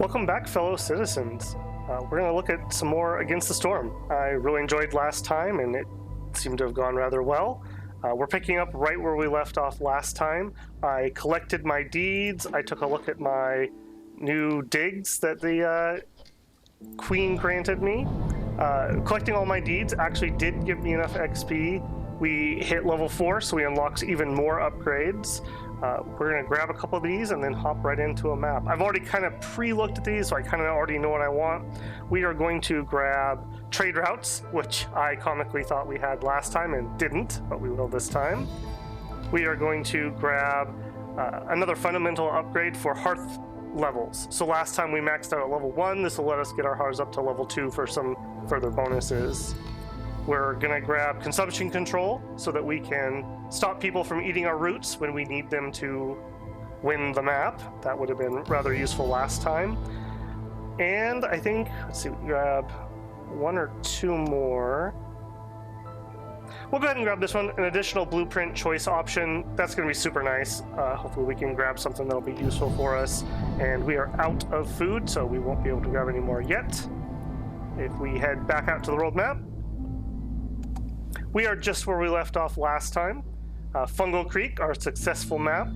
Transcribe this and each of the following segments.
Welcome back, fellow citizens. We're going to look at some more Against the Storm. I really enjoyed last time, and it seemed to have gone rather well. We're picking up right where we left off last time. I collected my deeds. I took a look at my new digs that the Queen granted me. Collecting all my deeds actually did give me enough XP. We hit level 4, so we unlocked even more upgrades. We're going to grab a couple of these and then hop right into a map. I've already kind of pre-looked at these, so I kind of already know what I want. We are going to grab trade routes, which I comically thought we had last time and didn't, but we will this time. We are going to grab another fundamental upgrade for hearth levels. So last time we maxed out at level 1. This will let us get our hearths up to level 2 for some further bonuses. We're going to grab consumption control so that we can stop people from eating our roots when we need them to win the map. That would have been rather useful last time. And I think, let's see, we grab 1 or 2 more. We'll go ahead and grab this one, an additional blueprint choice option. That's going to be super nice. Hopefully we can grab something that'll be useful for us. And we are out of food, so we won't be able to grab any more yet. If we head back out to the world map, we are just where we left off last time. Fungal Creek, our successful map.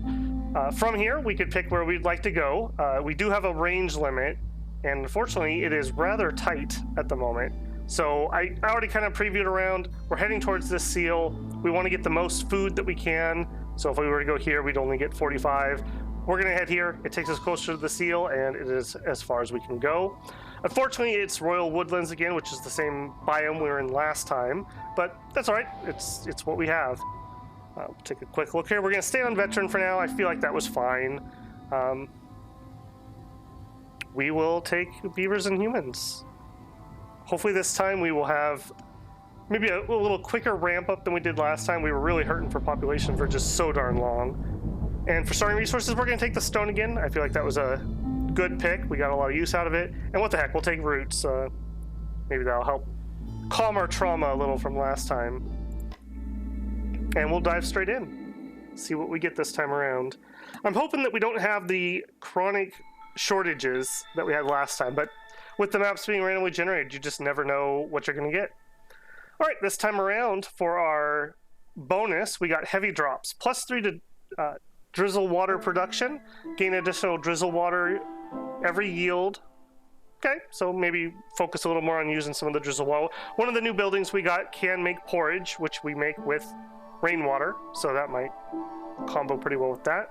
From here, we could pick where we'd like to go. We do have a range limit, and unfortunately, it is rather tight at the moment. So I already kind of previewed around. We're heading towards this seal. We want to get the most food that we can. So if we were to go here, we'd only get 45. We're going to head here. It takes us closer to the seal, and it is as far as we can go. Unfortunately, it's Royal Woodlands again, which is the same biome we were in last time, but that's all right. It's what we have. We'll take a quick look here. We're going to stay on Veteran for now. I feel like that was fine. We will take beavers and humans. Hopefully this time we will have maybe a little quicker ramp up than we did last time. We were really hurting for population for just so darn long. And for starting resources, we're going to take the stone again. I feel like that was a good pick. We got a lot of use out of it. And what the heck, we'll take roots. Maybe that'll help calm our trauma a little from last time. And we'll dive straight in. See what we get this time around. I'm hoping that we don't have the chronic shortages that we had last time, but with the maps being randomly generated, you just never know what you're going to get. All right, this time around for our bonus, we got heavy drops. +3 to drizzle water production. Gain additional drizzle water every yield. Okay, so maybe focus a little more on using some of the drizzle water. One of the new buildings we got can make porridge, which we make with rainwater, so that might combo pretty well with that.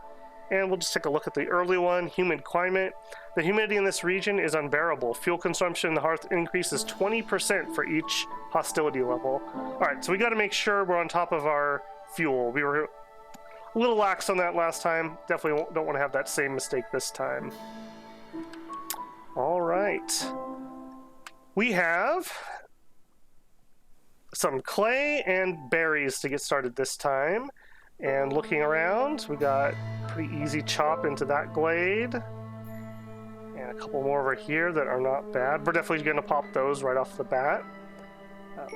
And we'll just take a look at the early one, humid climate. The humidity in this region is unbearable. Fuel consumption in the hearth increases 20% for each hostility level. All right, so we got to make sure we're on top of our fuel. We were a little lax on that last time. Definitely don't want to have that same mistake this time. All right. We have some clay and berries to get started this time. And looking around, we got pretty easy chop into that glade. And a couple more over here that are not bad. We're definitely going to pop those right off the bat.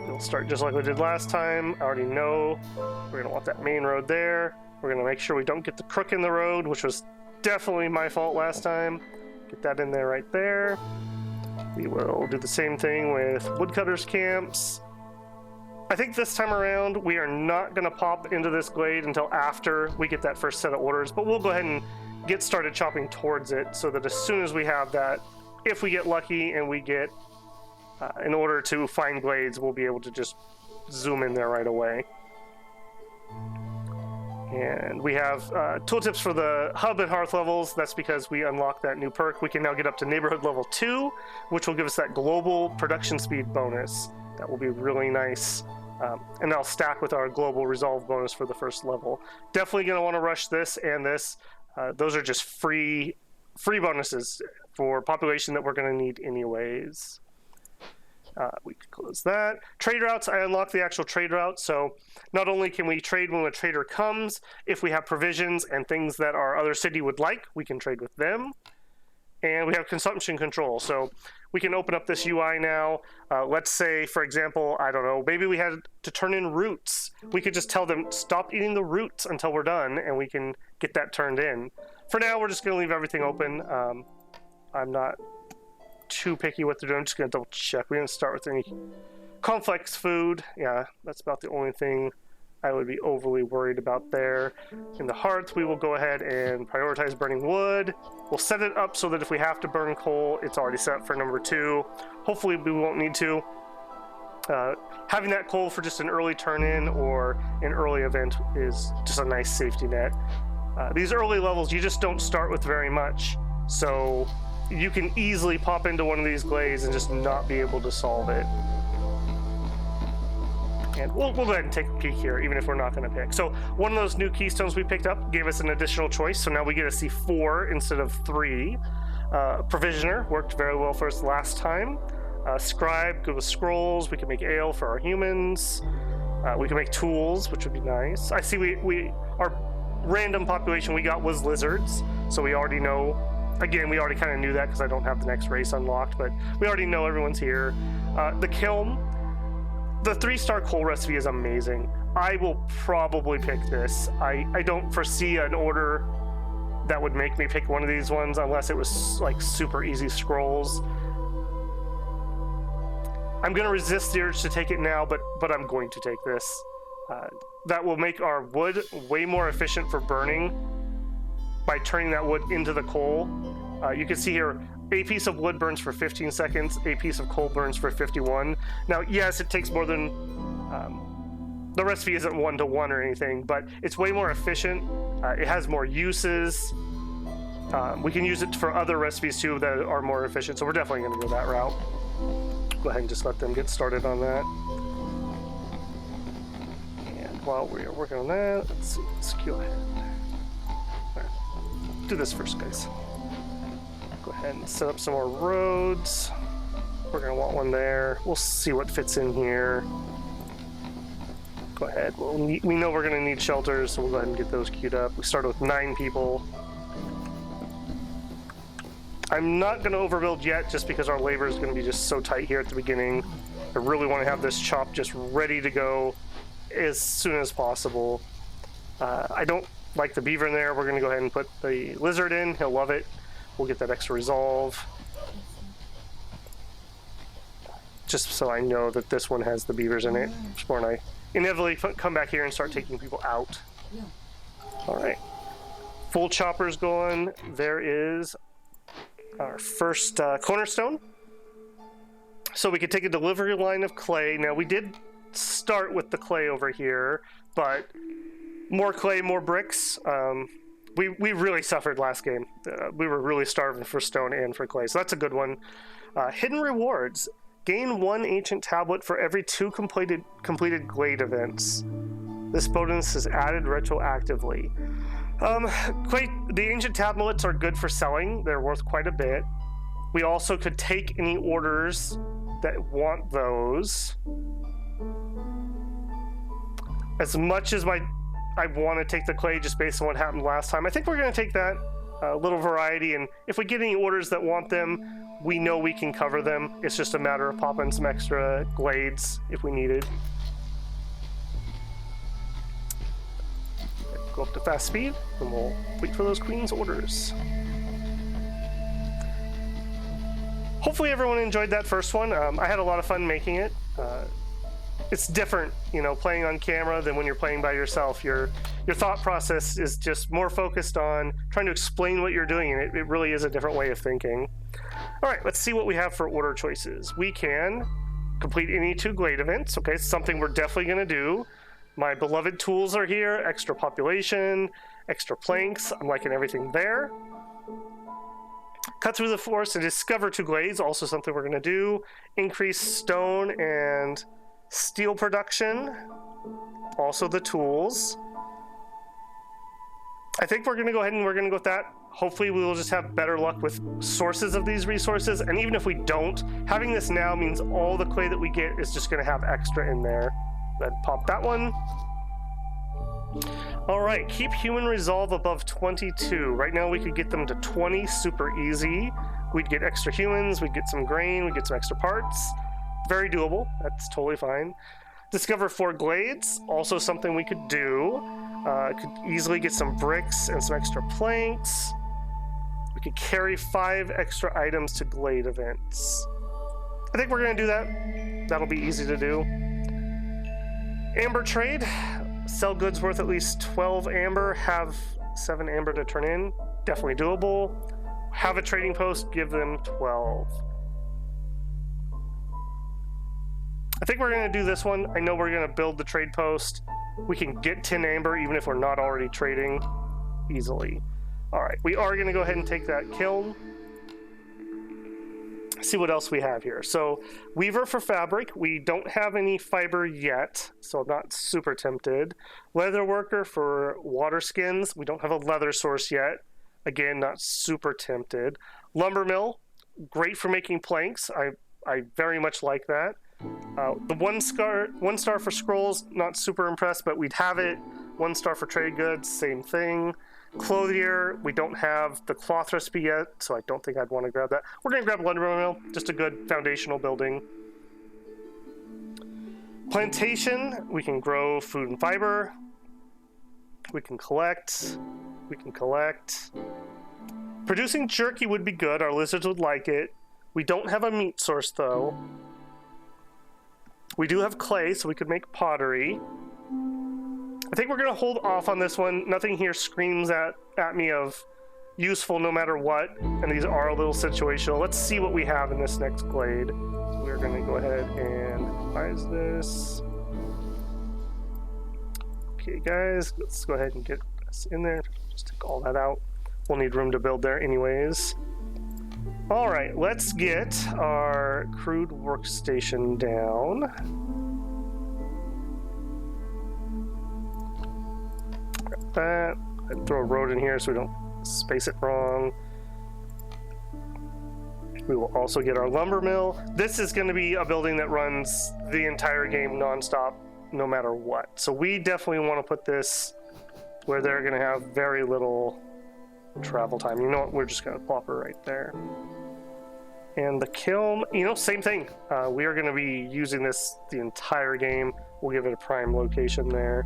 We'll start just like we did last time. I already know we're going to want that main road there. We're going to make sure we don't get the crook in the road, which was definitely my fault last time. Get that in there right there. We will do the same thing with woodcutters camps. I think this time around, we are not going to pop into this glade until after we get that first set of orders, but we'll go ahead and get started chopping towards it so that as soon as we have that, if we get lucky and we get in order to find glades, we'll be able to just zoom in there right away. And we have tooltips for the hub and hearth levels. That's because we unlocked that new perk. We can now get up to neighborhood level 2, which will give us that global production speed bonus. That will be really nice. And that'll stack with our global resolve bonus for the first level. Definitely going to want to rush this and this. Those are just free bonuses for population that we're going to need anyways. We can close that. Trade routes, I unlocked the actual trade route, so not only can we trade when a trader comes, if we have provisions and things that our other city would like, we can trade with them. And we have consumption control, so we can open up this UI now. Let's say, for example, I don't know, maybe we had to turn in roots. We could just tell them, stop eating the roots until we're done, and we can get that turned in. For now, we're just going to leave everything open. I'm not too picky what they're doing. I'm just going to double check. We didn't start with any complex food. Yeah, that's about the only thing I would be overly worried about there. In the hearth, we will go ahead and prioritize burning wood. We'll set it up so that if we have to burn coal, it's already set for number 2. Hopefully we won't need to. Having that coal for just an early turn-in or an early event is just a nice safety net. These early levels, you just don't start with very much, so you can easily pop into one of these glades and just not be able to solve it. And we'll go ahead and take a peek here, even if we're not going to pick. So one of those new keystones we picked up gave us an additional choice, so now we get to see 4 instead of 3. Provisioner worked very well for us last time. Scribe, good with scrolls. We can make ale for our humans. We can make tools, which would be nice. I see our random population we got was lizards, so we already know. Again, we already kind of knew that because I don't have the next race unlocked, but we already know everyone's here. The kiln. The 3-star coal recipe is amazing. I will probably pick this. I don't foresee an order that would make me pick one of these ones unless it was like super easy scrolls. I'm going to resist the urge to take it now, but I'm going to take this. That will make our wood way more efficient for burning by turning that wood into the coal. You can see here, a piece of wood burns for 15 seconds, a piece of coal burns for 51. Now, yes, it takes more than... the recipe isn't 1-to-1 or anything, but it's way more efficient. It has more uses. We can use it for other recipes too that are more efficient, so we're definitely going to go that route. Go ahead and just let them get started on that. And while we are working on that, let's go ahead. All right. Do this first, guys. Go ahead and set up some more roads. We're going to want one there. We'll see what fits in here. Go ahead. We know we're going to need shelters, so we'll go ahead and get those queued up. We started with 9 people. I'm not going to overbuild yet just because our labor is going to be just so tight here at the beginning. I really want to have this chop just ready to go as soon as possible. I don't like the beaver in there. We're going to go ahead and put the lizard in. He'll love it. We'll get that extra resolve. Just so I know that this one has the beavers in it before I inevitably come back here and start taking people out. All right. Full choppers going. There is our first cornerstone. So we could take a delivery line of clay. Now we did start with the clay over here, but more clay, more bricks. We really suffered last game. We were really starving for stone and for clay, so that's a good one. Hidden rewards. Gain 1 ancient tablet for every 2 completed glade events. This bonus is added retroactively. The ancient tablets are good for selling. They're worth quite a bit. We also could take any orders that want those. As much as I want to take the clay just based on what happened last time, I think we're going to take that little variety, and if we get any orders that want them, we know we can cover them. It's just a matter of popping some extra glades if we needed. Go up to fast speed, and we'll wait for those queen's orders. Hopefully everyone enjoyed that first one. I had a lot of fun making it. It's different, playing on camera than when you're playing by yourself. Your thought process is just more focused on trying to explain what you're doing, and it really is a different way of thinking. All right, let's see what we have for order choices. We can complete any 2 glade events. Okay, it's something we're definitely going to do. My beloved tools are here, extra population, extra planks. I'm liking everything there. Cut through the forest and discover 2 glades, also something we're going to do. Increase stone and steel production, also the tools. I think we're going to go ahead and we're going to go with that. Hopefully we will just have better luck with sources of these resources, and even if we don't, having this now means all the clay that we get is just going to have extra in there. Then pop that one. All right, keep human resolve above 22. Right now we could get them to 20 super easy. We'd get extra humans, we'd get some grain, we'd get some extra parts. Very doable. That's totally fine. Discover 4 glades, also something we could do. Could easily get some bricks and some extra planks. We could carry 5 extra items to glade events. I think we're going to do that. That'll be easy to do. Amber trade. Sell goods worth at least 12 amber. Have 7 amber to turn in. Definitely doable. Have a trading post. Give them 12. I think we're going to do this one. I know we're going to build the trade post. We can get 10 amber even if we're not already trading easily. All right, we are going to go ahead and take that kiln. See what else we have here. So weaver for fabric. We don't have any fiber yet, so I'm not super tempted. Leather worker for water skins. We don't have a leather source yet. Again, not super tempted. Lumber mill, great for making planks. I very much like that. The one star for scrolls, not super impressed, but we'd have it. 1 star for trade goods, same thing. Clothier, we don't have the cloth recipe yet, so I don't think I'd want to grab that. We're going to grab lumber mill, just a good foundational building. Plantation, we can grow food and fiber. We can collect. Producing jerky would be good. Our lizards would like it. We don't have a meat source, though. We do have clay, so we could make pottery. I think we're going to hold off on this one. Nothing here screams at me of useful no matter what, and these are a little situational. Let's see what we have in this next glade. We're going to go ahead and revise this. Okay, guys, let's go ahead and get this in there. Just take all that out. We'll need room to build there anyways. All right, let's get our crude workstation down. Grab that. And throw a road in here so we don't space it wrong. We will also get our lumber mill. This is going to be a building that runs the entire game nonstop, no matter what. So we definitely want to put this where they're going to have very little travel time. You know what? We're just going to plop her right there. And the kiln, same thing. We are going to be using this the entire game. We'll give it a prime location there.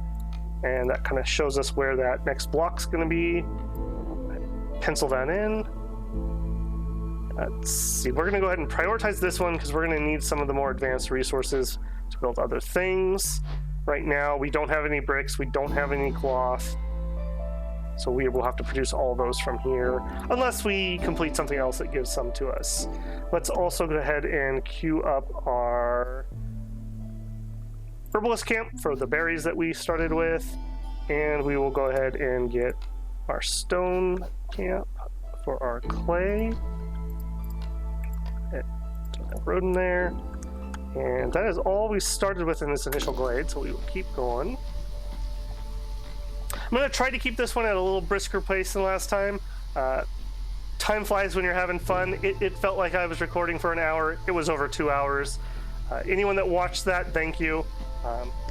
And that kind of shows us where that next block's going to be. Pencil that in. Let's see. We're going to go ahead and prioritize this one because we're going to need some of the more advanced resources to build other things. Right now, we don't have any bricks. We don't have any cloth. So we will have to produce all those from here, unless we complete something else that gives some to us. Let's also go ahead and queue up our herbalist camp for the berries that we started with. And we will go ahead and get our stone camp for our clay. Put that road in there. And that is all we started with in this initial glade, so we will keep going. I'm going to try to keep this one at a little brisker pace than last time. Time flies when you're having fun. It felt like I was recording for an hour. It was over 2 hours. Anyone that watched that, thank you.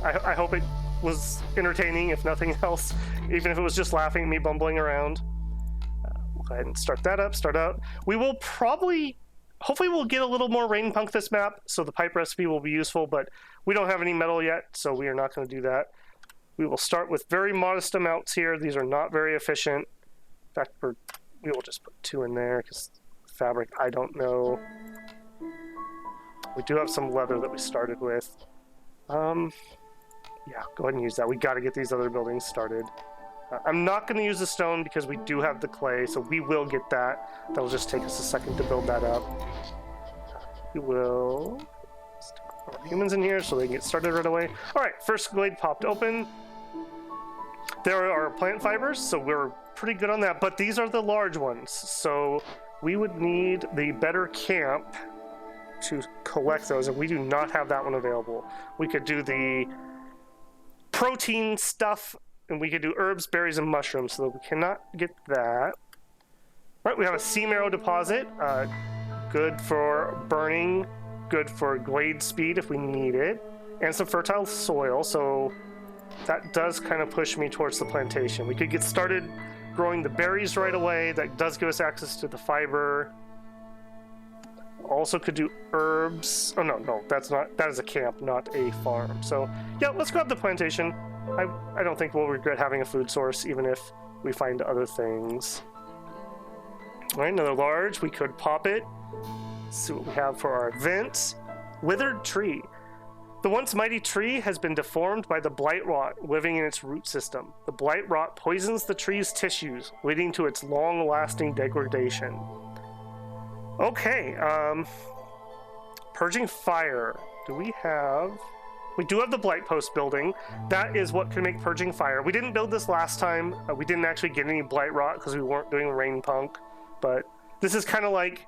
I hope it was entertaining, if nothing else, even if it was just laughing at me bumbling around. We'll go ahead and start that up, We will hopefully we'll get a little more rain punk this map, so the pipe recipe will be useful, but we don't have any metal yet, so we are not going to do that. We will start with very modest amounts here. These are not very efficient. In fact, we will just put 2 in there because fabric, I don't know. We do have some leather that we started with. Yeah, go ahead and use that. We got to get these other buildings started. I'm not going to use the stone because we do have the clay, so we will get that. That'll just take us a second to build that up. We will stick our humans in here so they can get started right away. All right, first glade popped open. There are plant fibers, so we're pretty good on that, but these are the large ones, so we would need the better camp to collect those, and we do not have that one available. We could do the protein stuff, and we could do herbs, berries, and mushrooms, so we cannot get that. Right, we have a sea marrow deposit, good for burning, good for glade speed if we need it, and some fertile soil, so that does kind of push me towards the plantation. We could get started growing the berries right away. That does give us access to the fiber. Also could do herbs. Oh, no, that is a camp, not a farm. So yeah, let's grab the plantation. I don't think we'll regret having a food source, even if we find other things. All right, another large. We could pop it. See what we have for our event. Withered tree. The once mighty tree has been deformed by the blight rot living in its root system. The blight rot poisons the tree's tissues, leading to its long-lasting degradation. Okay, purging fire. Do we have... We do have the blight post building. That is what can make purging fire. We didn't build this last time. We didn't actually get any blight rot because we weren't doing rain punk. But this is kind of like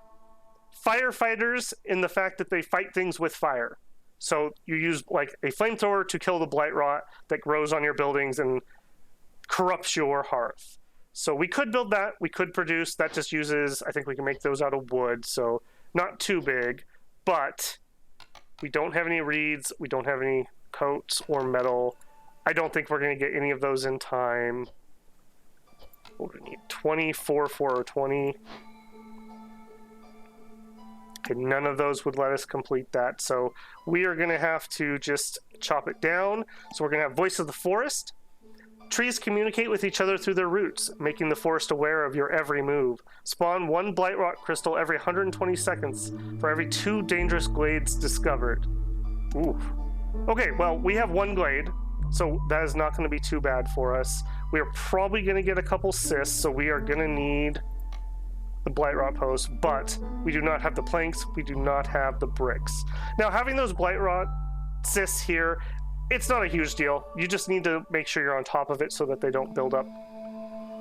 firefighters in the fact that they fight things with fire. So you use like a flamethrower to kill the blight rot that grows on your buildings and corrupts your hearth. So we could build that. We could produce. That just uses, I think we can make those out of wood. So not too big, but we don't have any reeds. We don't have any coats or metal. I don't think we're going to get any of those in time. What do we need? 24 for 20. Okay, none of those would let us complete that, so we are going to have to just chop it down. So we're going to have Voice of the Forest. Trees communicate with each other through their roots, making the forest aware of your every move. Spawn 1 blight rot crystal every 120 seconds for every 2 dangerous glades discovered. Ooh. Okay, well, we have 1 glade, so that is not going to be too bad for us. We are probably going to get a couple cysts, so we are going to need the blight rot post, but we do not have the planks, we do not have the bricks. Now, having those blight rot cysts here, it's not a huge deal. You just need to make sure you're on top of it so that they don't build up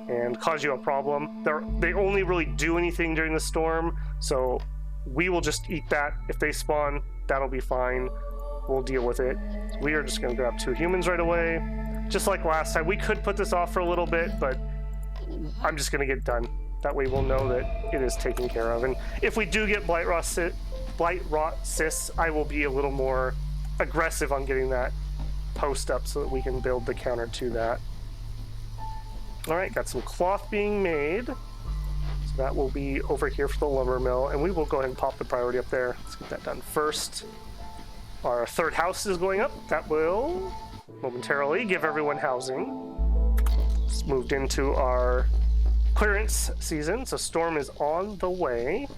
and cause you a problem. They only really do anything during the storm, so we will just eat that. If they spawn, that'll be fine. We'll deal with it. We are just going to grab 2 humans right away. Just like last time, we could put this off for a little bit, but I'm just going to get done. That way we'll know that it is taken care of. And if we do get blight rot cysts, I will be a little more aggressive on getting that post up so that we can build the counter to that. All right, got some cloth being made. So that will be over here for the lumber mill, and we will go ahead and pop the priority up there. Let's get that done first. Our 3rd house is going up. That will momentarily give everyone housing. It's moved into our clearance season, so storm is on the way.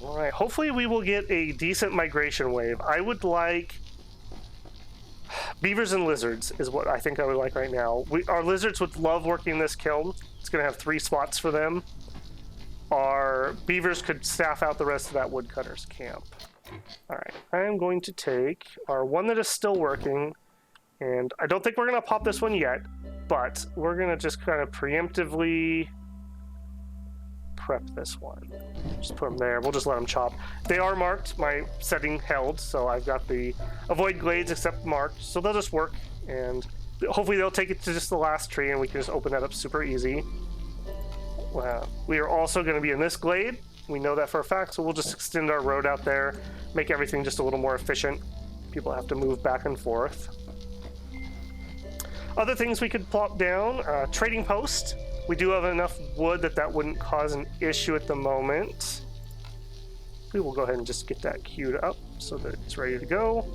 All right, hopefully we will get a decent migration wave. I would like beavers and lizards is what I think I would like right now. Our lizards would love working this kiln. It's going to have 3 spots for them. Our beavers could staff out the rest of that woodcutter's camp. All right, I'm going to take our one that is still working, and I don't think we're going to pop this one yet, but we're going to just kind of preemptively prep this one. Just put them there. We'll just let them chop. They are marked. My setting held, so I've got the avoid glades except marked, so they'll just work, and hopefully they'll take it to just the last tree, and we can just open that up super easy. We are also going to be in this glade. We know that for a fact, so we'll just extend our road out there, make everything just a little more efficient. People have to move back and forth. Other things we could plop down, trading post. We do have enough wood that wouldn't cause an issue at the moment. We will go ahead and just get that queued up so that it's ready to go.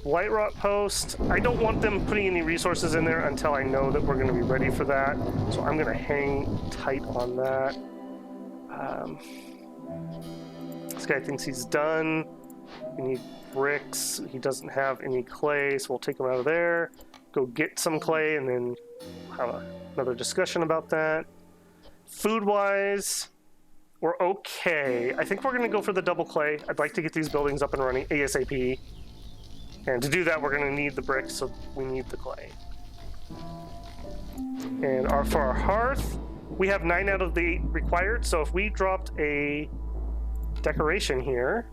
Light rot post. I don't want them putting any resources in there until I know that we're going to be ready for that. So I'm going to hang tight on that. This guy thinks he's done. We need bricks. He doesn't have any clay, so we'll take him out of there. Go get some clay and then have another discussion about that. Food-wise, we're okay. I think we're going to go for the double clay. I'd like to get these buildings up and running ASAP. And to do that, we're going to need the bricks, so we need the clay. And for our hearth, we have 9 out of the 8 required, so if we dropped a decoration here,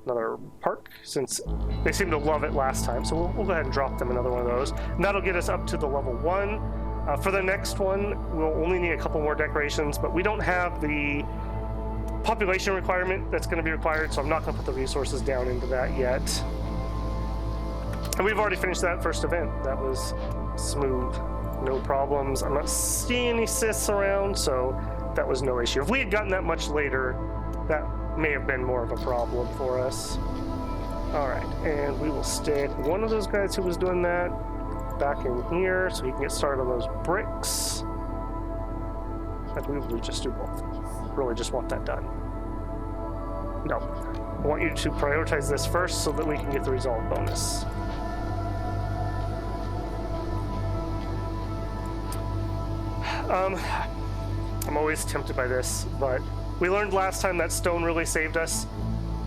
another park, since they seemed to love it last time, so we'll go ahead and drop them another one of those. And that'll get us up to the level 1. For the next one, we'll only need a couple more decorations, but we don't have the population requirement that's going to be required, so I'm not going to put the resources down into that yet. And we've already finished that first event. That was smooth, no problems. I'm not seeing any cysts around, so that was no issue. If we had gotten that much later, that may have been more of a problem for us. All right, and we will stick one of those guys who was doing that back in here so he can get started on those bricks. In fact, we will just do both. Really just want that done. No, I want you to prioritize this first so that we can get the resolve bonus. I'm always tempted by this, but we learned last time that stone really saved us.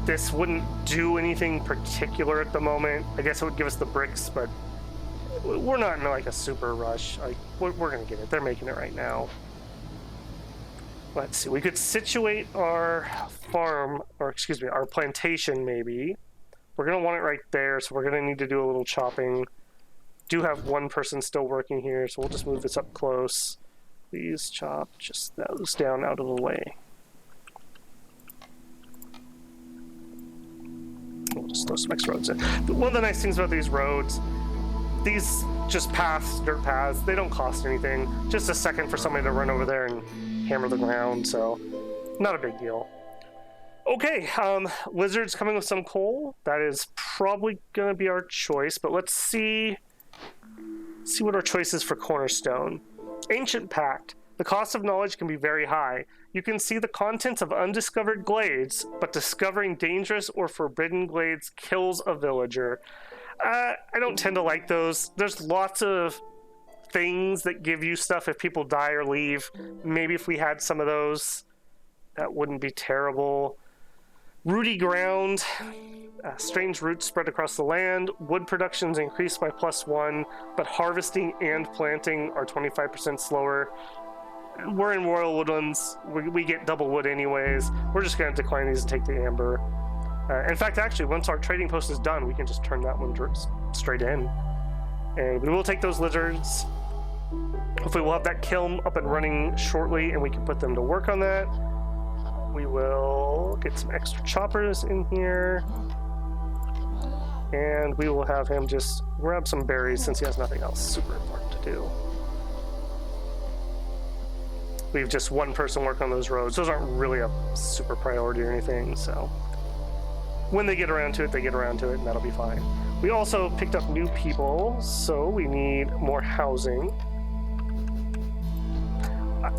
This wouldn't do anything particular at the moment. I guess it would give us the bricks, but we're not in like a super rush. Like we're gonna get it. They're making it right now. Let's see. We could situate our farm, or excuse me, our plantation maybe. We're gonna want it right there, so we're gonna need to do a little chopping. Do have one person still working here, so we'll just move this up close. Please chop just those down out of the way. We'll just throw some extra roads in. One of the nice things about these roads, these just paths, dirt paths, they don't cost anything. Just a second for somebody to run over there and hammer the ground, so not a big deal. Okay, Lizard's coming with some coal. That is probably gonna be our choice, but let's see what our choice is for Cornerstone. Ancient Pact. The cost of knowledge can be very high. You can see the contents of undiscovered glades, but discovering dangerous or forbidden glades kills a villager. I don't tend to like those. There's lots of things that give you stuff if people die or leave. Maybe if we had some of those, that wouldn't be terrible. Rooty ground. Strange roots spread across the land. Wood production's increased by +1, but harvesting and planting are 25% slower. We're in Royal Woodlands. We get double wood anyways. We're just going to decline these and take the amber. In fact, actually, once our trading post is done, we can just turn that one straight in. And we will take those lizards. Hopefully we'll have that kiln up and running shortly, and we can put them to work on that. We will get some extra choppers in here. And we will have him just grab some berries since he has nothing else super important to do. We have just one person work on those roads. Those aren't really a super priority or anything, so when they get around to it, they get around to it, and that'll be fine. We also picked up new people, so we need more housing.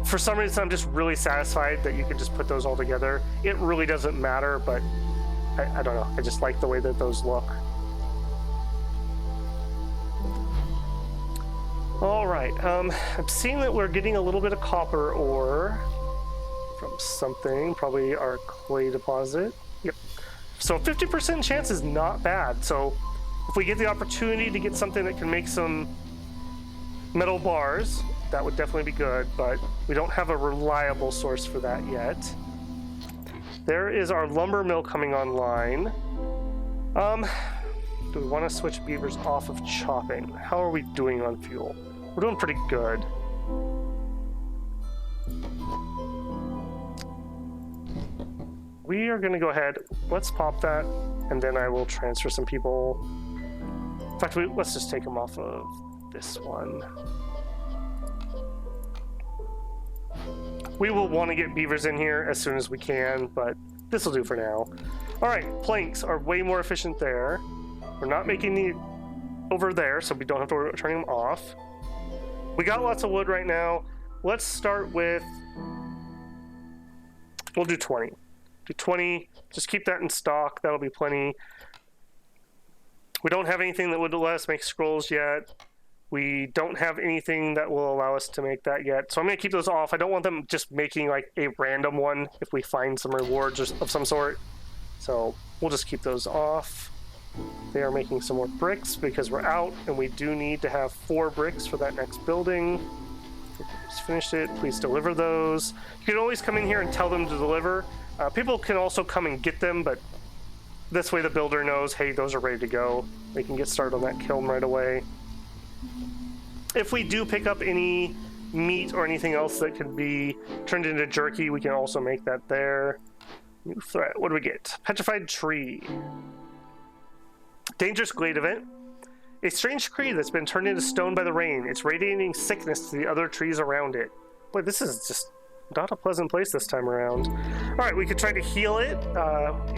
For some reason, I'm just really satisfied that you can just put those all together. It really doesn't matter, but I don't know. I just like the way that those look. All right. I'm seeing that we're getting a little bit of copper ore from something, probably our clay deposit. Yep. So 50% chance is not bad. So if we get the opportunity to get something that can make some metal bars, that would definitely be good, but we don't have a reliable source for that yet. There is our lumber mill coming online. Do we want to switch beavers off of chopping? How are we doing on fuel? We're doing pretty good. We are going to go ahead. Let's pop that, and then I will transfer some people. In fact, let's just take them off of this one. We will want to get beavers in here as soon as we can, but this will do for now. All right, planks are way more efficient there. We're not making the over there, so we don't have to worry about turning them off. We got lots of wood right now. Let's start with, we'll do 20. Do 20, just keep that in stock. That'll be plenty. We don't have anything that would let us make scrolls yet. We don't have anything that will allow us to make that yet. So I'm going to keep those off. I don't want them just making like a random one if we find some rewards of some sort. So we'll just keep those off. They are making some more bricks because we're out, and we do need to have 4 bricks for that next building. Just finished it. Please deliver those. You can always come in here and tell them to deliver. People can also come and get them, but this way the builder knows, hey, those are ready to go. They can get started on that kiln right away. If we do pick up any meat or anything else that could be turned into jerky, we can also make that there. New threat. What do we get? Petrified tree. Dangerous glade event. A strange tree that's been turned into stone by the rain. It's radiating sickness to the other trees around it. Boy, this is just Not a pleasant place this time around. All right, we could try to heal it.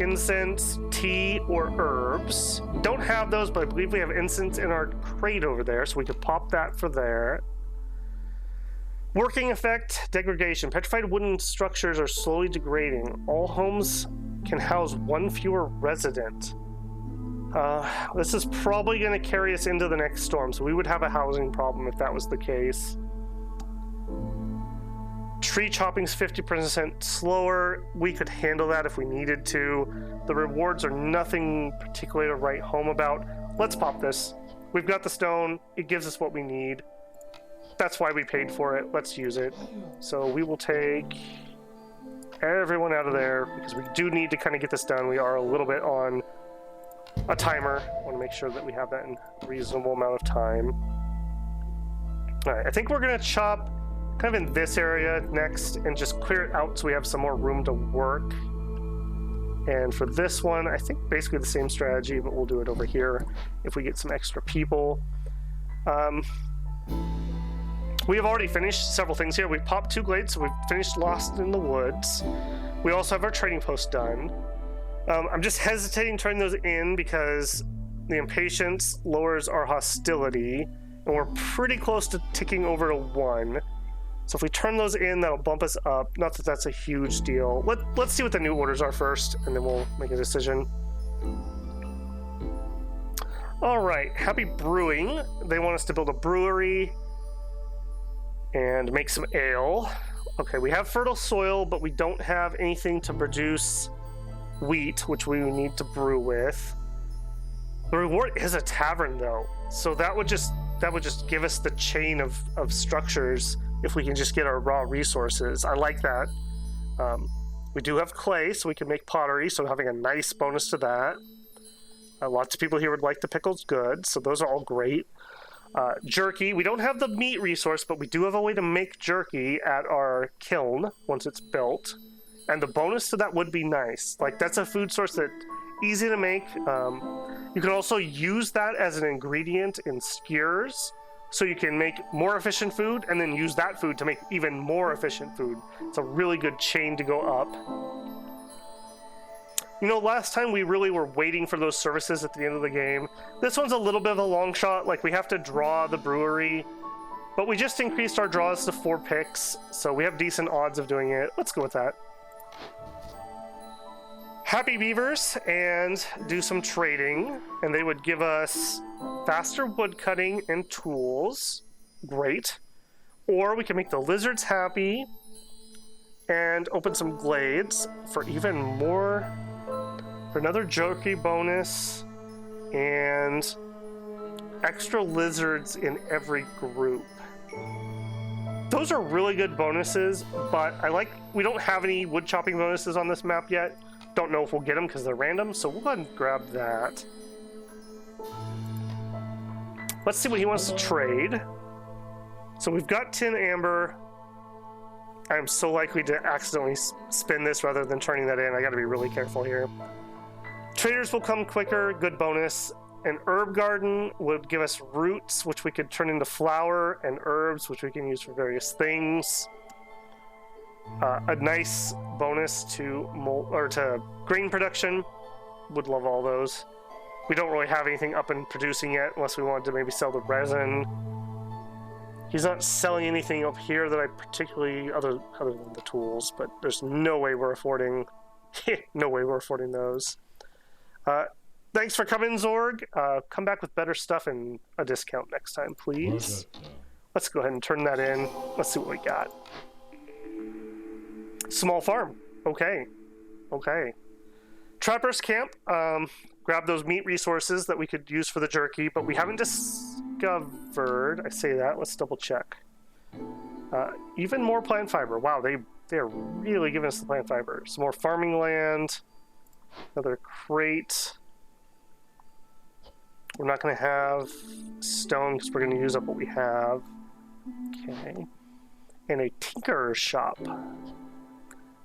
Incense, tea, or herbs. Don't have those, but I believe we have incense in our crate over there, so we could pop that for there. Working effect, degradation. Petrified wooden structures are slowly degrading. All homes can house one fewer resident. This is probably going to carry us into the next storm, so we would have a housing problem if that was the case. Tree chopping's 50% slower. We could handle that if we needed to. The rewards are nothing particularly to write home about. Let's pop this. We've got the stone. It gives us what we need. That's why we paid for it. Let's use it. So we will take everyone out of there because we do need to kind of get this done. We are a little bit on a timer. I want to make sure that we have that in a reasonable amount of time. All right, I think we're going to chop kind of in this area next and just clear it out so we have some more room to work. And for this one, I think basically the same strategy, but we'll do it over here if we get some extra people. We have already finished several things here. We've popped 2 glades, so we've finished Lost in the Woods. We also have our trading post done. I'm just hesitating turning those in because the impatience lowers our hostility, and we're pretty close to ticking over to 1. So if we turn those in, that'll bump us up. Not that that's a huge deal. Let's see what the new orders are first, and then we'll make a decision. All right, Happy Brewing. They want us to build a brewery and make some ale. Okay, we have fertile soil, but we don't have anything to produce wheat, which we need to brew with. The reward is a tavern, though, so that would just give us the chain of structures if we can just get our raw resources. I like that. We do have clay, so we can make pottery, so having a nice bonus to that. Lots of people here would like the pickles good, so those are all great. Jerky, we don't have the meat resource, but we do have a way to make jerky at our kiln once it's built. And the bonus to that would be nice. Like, that's a food source that's easy to make. You can also use that as an ingredient in skewers, so you can make more efficient food and then use that food to make even more efficient food. It's a really good chain to go up. You know, last time we really were waiting for those services at the end of the game. This one's a little bit of a long shot. Like, we have to draw the brewery, but we just increased our draws to 4 picks, so we have decent odds of doing it. Let's go with that. Happy Beavers and do some trading, and they would give us faster wood cutting and tools. Great. Or we can make the lizards happy and open some glades for even more, for another jerky bonus and extra lizards in every group. Those are really good bonuses, but we don't have any wood chopping bonuses on this map yet. Don't know if we'll get them because they're random, so we'll go ahead and grab that. Let's see what he wants to trade. So we've got tin amber. I'm so likely to accidentally spin this rather than turning that in. I gotta be really careful here. Traders will come quicker, good bonus. An herb garden would give us roots, which we could turn into flour, and herbs, which we can use for various things. A nice bonus to grain production. Would love all those. We don't really have anything up and producing yet, unless we wanted to maybe sell the resin. He's not selling anything up here that I particularly, other than the tools, but there's no way we're affording those. Thanks for coming, Zorg. Come back with better stuff and a discount next time, please. Let's go ahead and turn that in. Let's see what we got. Small farm. Okay. Trapper's camp. Grab those meat resources that we could use for the jerky, but we haven't discovered. I say that. Let's double check. Even more plant fiber. Wow, they are really giving us the plant fiber. Some more farming land. Another crate. We're not going to have stone because we're going to use up what we have. Okay. And a tinkerer's shop,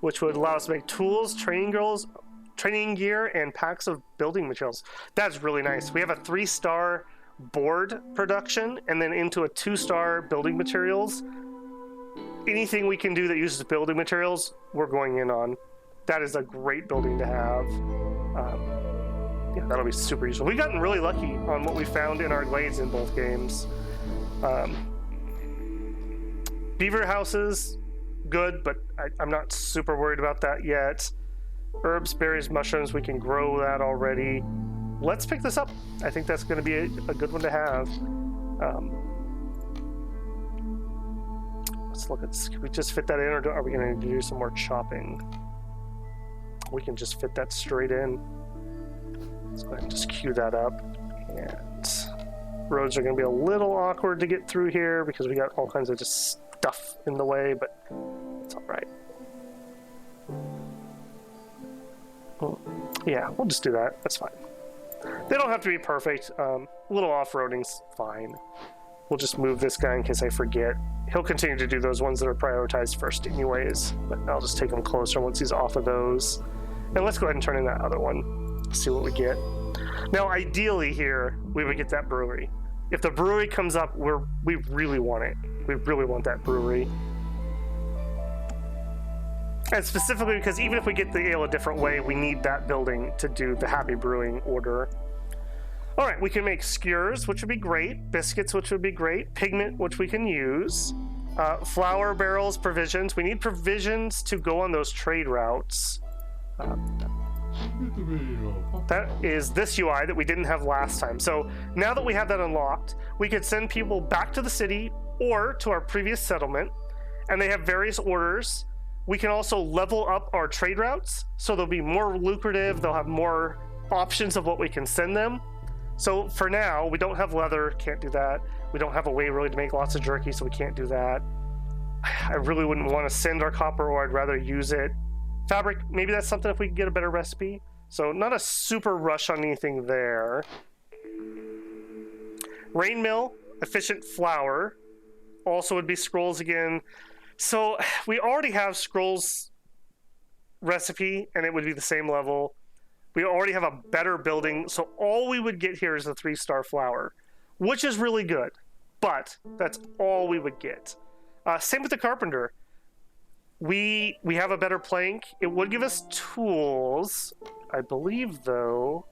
which would allow us to make tools, training gear, and packs of building materials. That's really nice. We have a 3-star board production and then into a 2-star building materials. anything we can do that uses building materials, we're going in on. That is a great building to have. Yeah, that'll be super useful. We've gotten really lucky on what we found in our glades in both games. Beaver houses, good, but I'm not super worried about that yet. Herbs, berries, mushrooms, we can grow that already. Let's pick this up. I think that's going to be a good one to have. Let's look at this. Can we just fit that in, or are we going to need to do some more chopping? We can just fit that straight in. Let's go ahead and just queue that up. And roads are going to be a little awkward to get through here because we got all kinds of just stuff in the way, but it's all right. Yeah, we'll just do that. That's fine. They don't have to be perfect. A little off-roading's fine. We'll just move this guy in case I forget. He'll continue to do those ones that are prioritized first anyways, but I'll just take him closer once he's off of those. And let's go ahead and turn in that other one. See what we get. Now, ideally here, we would get that brewery. If the brewery comes up, we really want it. We really want that brewery. And specifically because even if we get the ale a different way, we need that building to do the happy brewing order. All right, we can make skewers, which would be great. Biscuits, which would be great. Pigment, which we can use. Flour barrels, provisions. We need provisions to go on those trade routes. That is this UI that we didn't have last time. So now that we have that unlocked, we could send people back to the city or to our previous settlement, and they have various orders. We can also level up our trade routes, so they'll be more lucrative. They'll have more options of what we can send them. So for now, we don't have leather, can't do that. We don't have a way really to make lots of jerky, so we can't do that. I really wouldn't want to send our copper ore. I'd rather use it. Fabric, maybe that's something if we can get a better recipe. So not a super rush on anything there. Rain mill, efficient flour. Also would be scrolls again. So we already have scrolls recipe, and it would be the same level. We already have a better building, so all we would get here is a 3-star flour, which is really good, but that's all we would get. Same with the carpenter. We have a better plank. It would give us tools, I believe, though.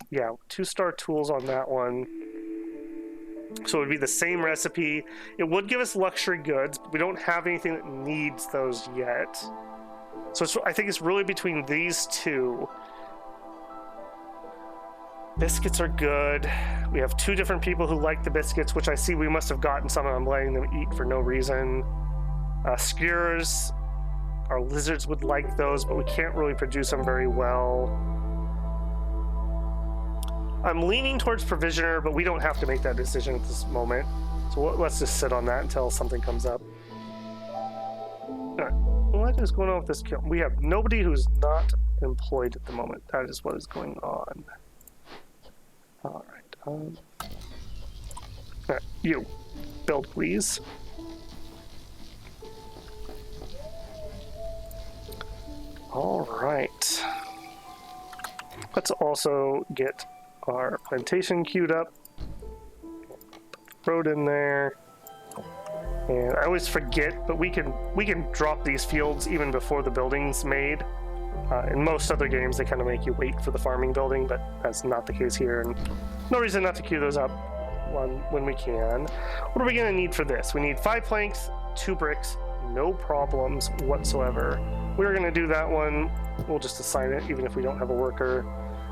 Yeah, 2-star tools on that one. So it would be the same recipe. It would give us luxury goods, but we don't have anything that needs those yet. So I think it's really between these two. Biscuits are good. We have 2 different people who like the biscuits, which I see we must have gotten some, and I'm letting them eat for no reason. Skewers, our lizards would like those, but we can't really produce them very well. I'm leaning towards provisioner, but we don't have to make that decision at this moment. So let's just sit on that until something comes up. All right. What is going on with this kiln? We have nobody who's not employed at the moment. That is what is going on. All right. All right, you build, please. All right. Let's also get our plantation queued up. Road in there. And I always forget, but we can drop these fields even before the building's made. In most other games, they kind of make you wait for the farming building, but that's not the case here, and no reason not to queue those up when we can. What are we going to need for this? We need 5 planks, 2 bricks, no problems whatsoever. We're going to do that one. We'll just assign it, even if we don't have a worker.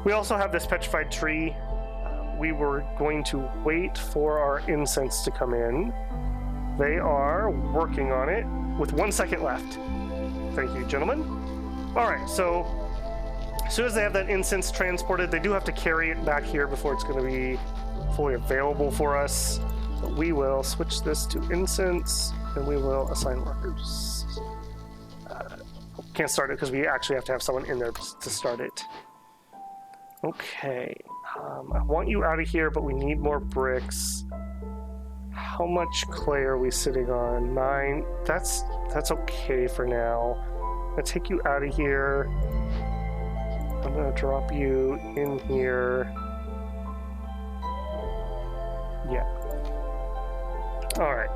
We also have this petrified tree. We were going to wait for our incense to come in. They are working on it with 1 second left. Thank you, gentlemen. All right, so as soon as they have that incense transported, they do have to carry it back here before it's going to be fully available for us. But we will switch this to incense, and we will assign workers. Can't start it because we actually have to have someone in there to start it. Okay, I want you out of here, but we need more bricks. How much clay are we sitting on? 9. That's okay for now. I'm gonna take you out of here. I'm gonna drop you in here. Yeah. All right.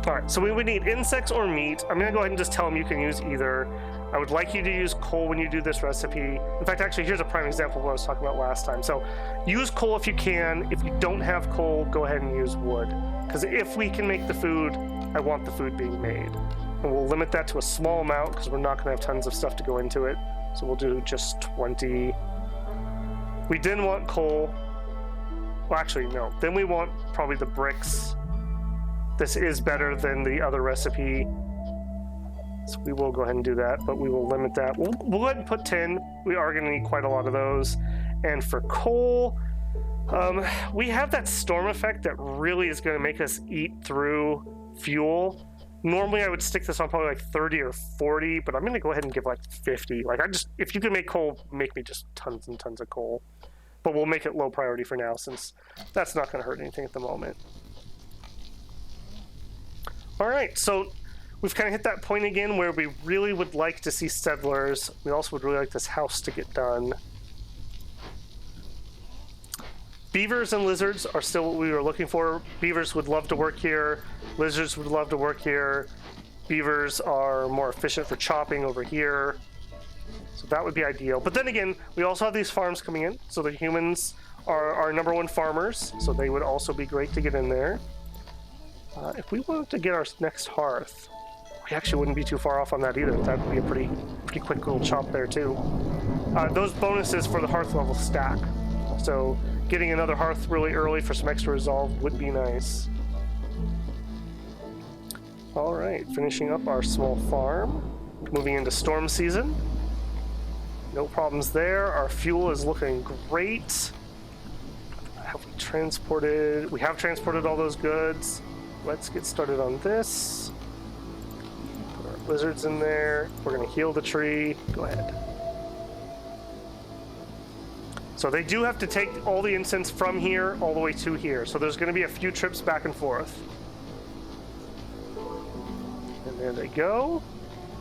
All right, so we would need insects or meat. I'm gonna go ahead and just tell them you can use either. I would like you to use coal when you do this recipe. In fact, actually, here's a prime example of what I was talking about last time. So use coal if you can. If you don't have coal, go ahead and use wood. Because if we can make the food, I want the food being made. And we'll limit that to a small amount because we're not gonna have tons of stuff to go into it. So we'll do just 20. We didn't want coal. Well, actually, no. Then we want probably the bricks. This is better than the other recipe. So we will go ahead and do that, but we will limit that. We'll go ahead and put 10. We are going to need quite a lot of those. And for coal, we have that storm effect that really is going to make us eat through fuel. Normally I would stick this on probably like 30 or 40, but I'm going to go ahead and give like 50. Like if you can make coal, make me just tons and tons of coal. But we'll make it low priority for now since that's not going to hurt anything at the moment. All right, so we've kind of hit that point again where we really would like to see settlers. We also would really like this house to get done. Beavers and lizards are still what we were looking for. Beavers would love to work here. Lizards would love to work here. Beavers are more efficient for chopping over here. So that would be ideal. But then again, we also have these farms coming in. So the humans are our #1 farmers. So they would also be great to get in there. If we wanted to get our next hearth, we actually wouldn't be too far off on that either. That would be a pretty quick little chop there too. Those bonuses for the hearth level stack. So getting another hearth really early for some extra resolve would be nice. All right, finishing up our small farm. Moving into storm season. No problems there. Our fuel is looking great. Have we transported? We have transported all those goods. Let's get started on this. Put our lizards in there. We're going to heal the tree. Go ahead. So they do have to take all the incense from here all the way to here. So there's going to be a few trips back and forth. And there they go.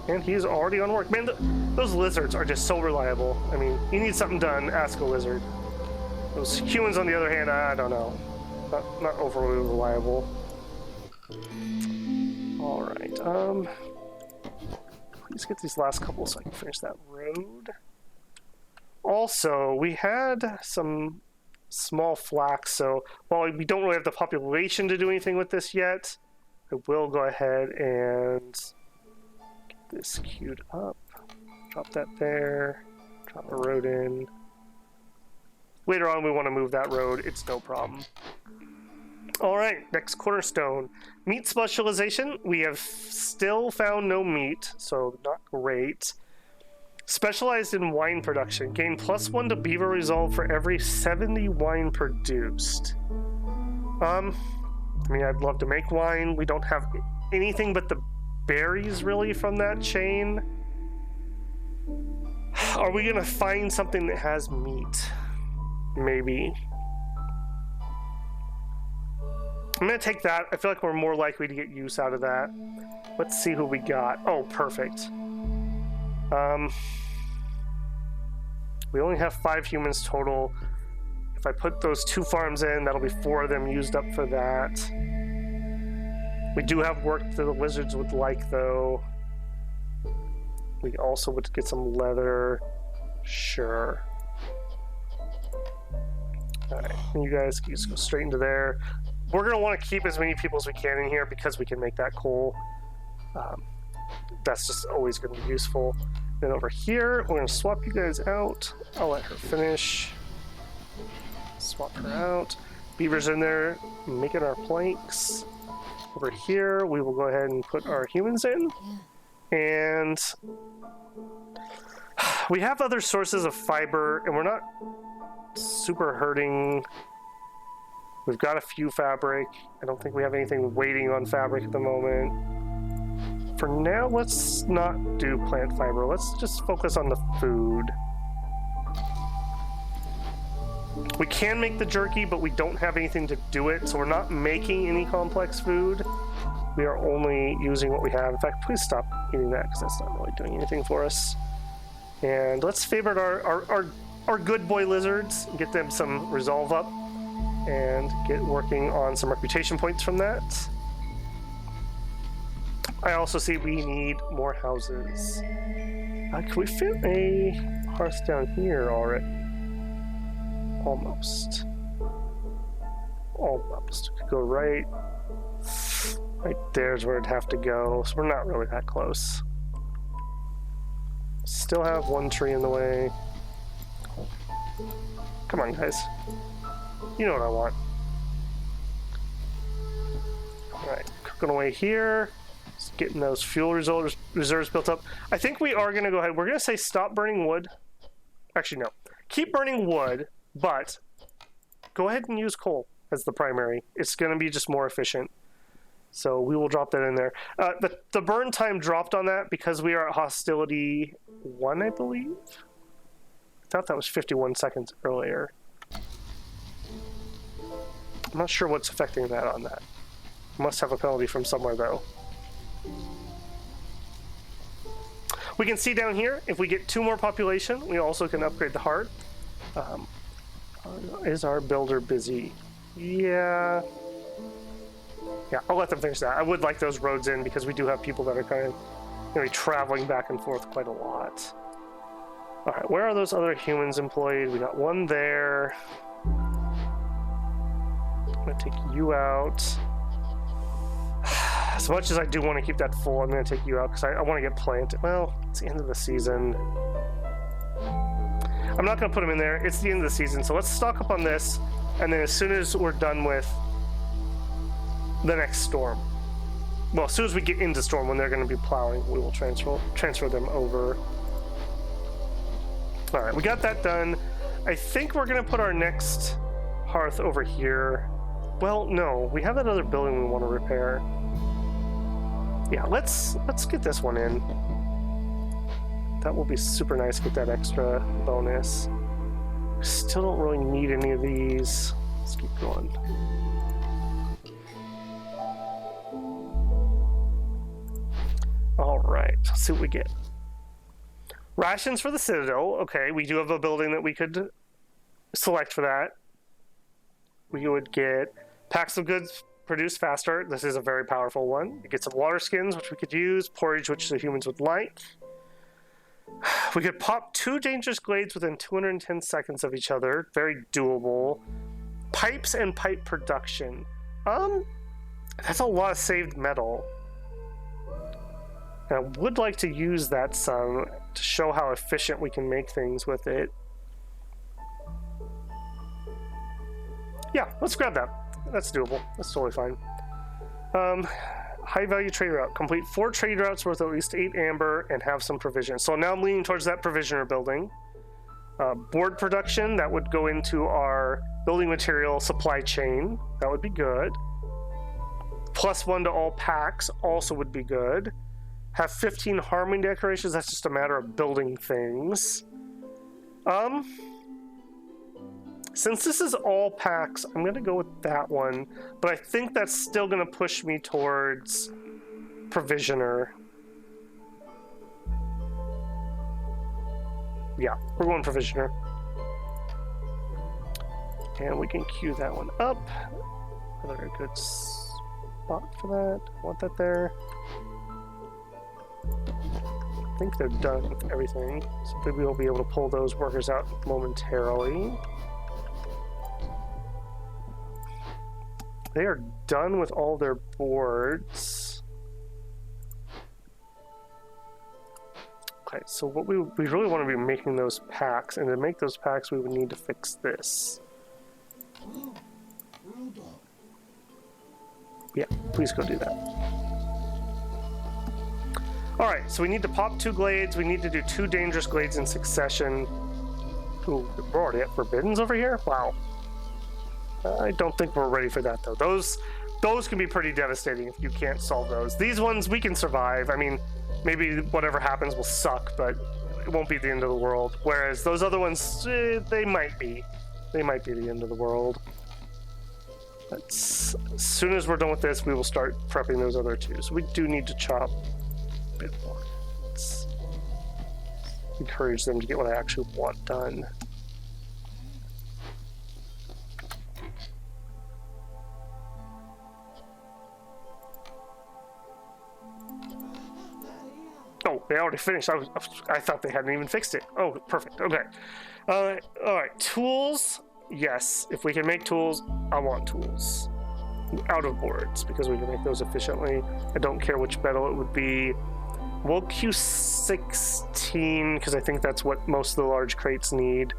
And he's already on work. Man, those lizards are just so reliable. I mean, you need something done, ask a lizard. Those humans, on the other hand, I don't know. Not overly reliable. All right. Please get these last couple so I can finish that road. Also, we had some small flax, so while we don't really have the population to do anything with this yet, I will go ahead and get this queued up. Drop that there. Drop a road in. Later on, we want to move that road. It's no problem. All right, next cornerstone. Meat specialization. We have still found no meat, so not great. Specialized in wine production. Gain +1 to beaver resolve for every 70 wine produced. I mean, I'd love to make wine. We don't have anything but the berries, really, from that chain. Are we going to find something that has meat? Maybe. I'm going to take that. I feel like we're more likely to get use out of that. Let's see who we got. Oh, perfect. We only have 5 humans total. If I put those 2 farms in, that'll be 4 of them used up for that. We do have work that the lizards would like, though. We also would get some leather. Sure. Alright, you guys can just go straight into there. We're going to want to keep as many people as we can in here because we can make that coal. That's just always going to be useful. Then over here, we're going to swap you guys out. I'll let her finish. Swap her out. Beaver's in there, making our planks. Over here, we will go ahead and put our humans in. And we have other sources of fiber, and we're not super hurting. We've got a few fabric. I don't think we have anything waiting on fabric at the moment. For now, let's not do plant fiber. Let's just focus on the food. We can make the jerky, but we don't have anything to do it, so we're not making any complex food. We are only using what we have. In fact, please stop eating that, because that's not really doing anything for us. And let's favorite our good boy lizards and get them some resolve up. and get working on some reputation points from that. I also see we need more houses. Can we fit a hearth down here already? Almost. Almost. Could go right there's where it'd have to go, so we're not really that close. Still have one tree in the way. Come on, guys. You know what I want. Alright, cooking away here. Just getting those fuel reserves built up. I think we are going to go ahead. We're going to say stop burning wood. Actually, no. Keep burning wood, but go ahead and use coal as the primary. It's going to be just more efficient. So we will drop that in there. The burn time dropped on that because we are at hostility 1, I believe. I thought that was 51 seconds earlier. I'm not sure what's affecting that on that. Must have a penalty from somewhere, though. We can see down here, if we get 2 more population, we also can upgrade the heart. Is our builder busy? Yeah. Yeah, I'll let them finish that. I would like those roads in because we do have people that are kind of going to be traveling back and forth quite a lot. All right, where are those other humans employed? We got one there. I'm going to take you out. As much as I do want to keep that full, I'm going to take you out because I want to get planted. Well, it's the end of the season. I'm not going to put them in there. It's the end of the season, so let's stock up on this, and then as soon as we're done with the next storm, well, as soon as we get into storm, when they're going to be plowing, we will transfer them over. All right, we got that done. I think we're going to put our next hearth over here. Well, no, we have that other building we want to repair. Yeah, let's get this one in. That will be super nice to get that extra bonus. We still don't really need any of these. Let's keep going. All right, let's see what we get. Rations for the Citadel. Okay, we do have a building that we could select for that. We would get packs of goods produced faster. This is a very powerful one. We get some water skins, which we could use. Porridge, which the humans would like. We could pop 2 dangerous glades within 210 seconds of each other. Very doable. Pipes and pipe production. That's a lot of saved metal. And I would like to use that some to show how efficient we can make things with it. Yeah, let's grab that. That's doable. That's totally fine. High value trade route. Complete 4 trade routes worth at least 8 amber and have some provision. So now I'm leaning towards that provisioner building. Board production, that would go into our building material supply chain. That would be good. +1 to all packs also would be good. Have 15 harming decorations. That's just a matter of building things. Since this is all packs, I'm going to go with that one. But I think that's still going to push me towards provisioner. Yeah, we're going provisioner. And we can queue that one up. Another good spot for that. I want that there. I think they're done with everything. So maybe we'll be able to pull those workers out momentarily. They are done with all their boards. Okay, so what we really want to be making those packs, and to make those packs we would need to fix this. Yeah, please go do that. Alright, so we need to pop 2 glades, we need to do 2 dangerous glades in succession. Ooh, we're already at Forbiddens over here? Wow. I don't think we're ready for that, though. Those can be pretty devastating if you can't solve those. These ones, we can survive. I mean, maybe whatever happens will suck, but it won't be the end of the world. Whereas those other ones, they might be. They might be the end of the world. But as soon as we're done with this, we will start prepping those other 2. So we do need to chop a bit more. Let's encourage them to get what I actually want done. they already finished. I thought they hadn't even fixed it. Oh, perfect. Okay. All right. Tools. Yes. If we can make tools, I want tools. Out of boards, because we can make those efficiently. I don't care which metal it would be. We'll Q16, because I think that's what most of the large crates need.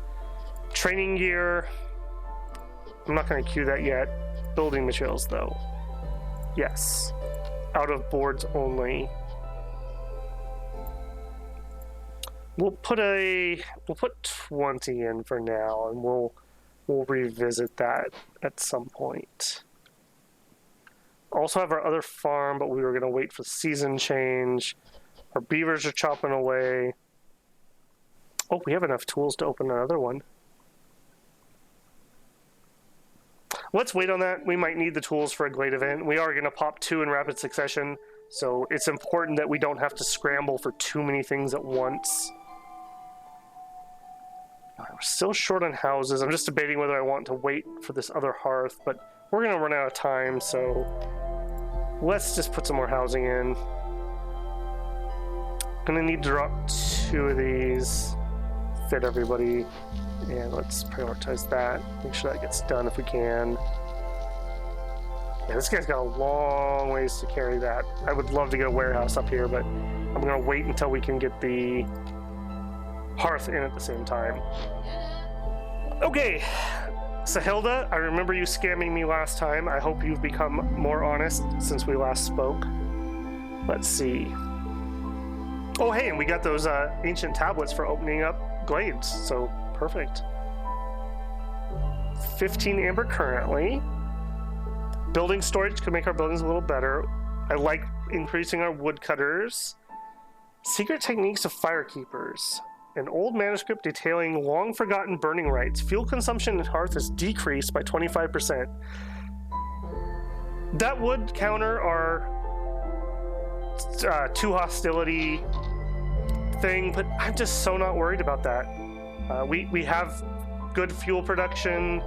Training gear. I'm not going to Q that yet. Building materials, though. Yes. Out of boards only. We'll put 20 in for now, and we'll revisit that at some point. Also have our other farm, but we were going to wait for the season change. Our beavers are chopping away. Oh, we have enough tools to open another one. Let's wait on that. We might need the tools for a Glade event. We are going to pop 2 in rapid succession, so it's important that we don't have to scramble for too many things at once. We're still short on houses. I'm just debating whether I want to wait for this other hearth, but we're going to run out of time, so let's just put some more housing in. Gonna need to drop 2 of these, fit everybody, and let's prioritize that. Make sure that gets done if we can. Yeah, this guy's got a long ways to carry that. I would love to get a warehouse up here, but I'm gonna wait until we can get the hearth in at the same time. Okay, Sahilda, I remember you scamming me last time. I hope you've become more honest since we last spoke. Let's see. Oh, hey, and we got those ancient tablets for opening up glades, so perfect. 15 amber currently. Building storage could make our buildings a little better. I like increasing our woodcutters. Secret techniques of firekeepers. An old manuscript detailing long-forgotten burning rites. Fuel consumption at hearth is decreased by 25%. That would counter our 2 hostility thing, but I'm just so not worried about that. We have good fuel production.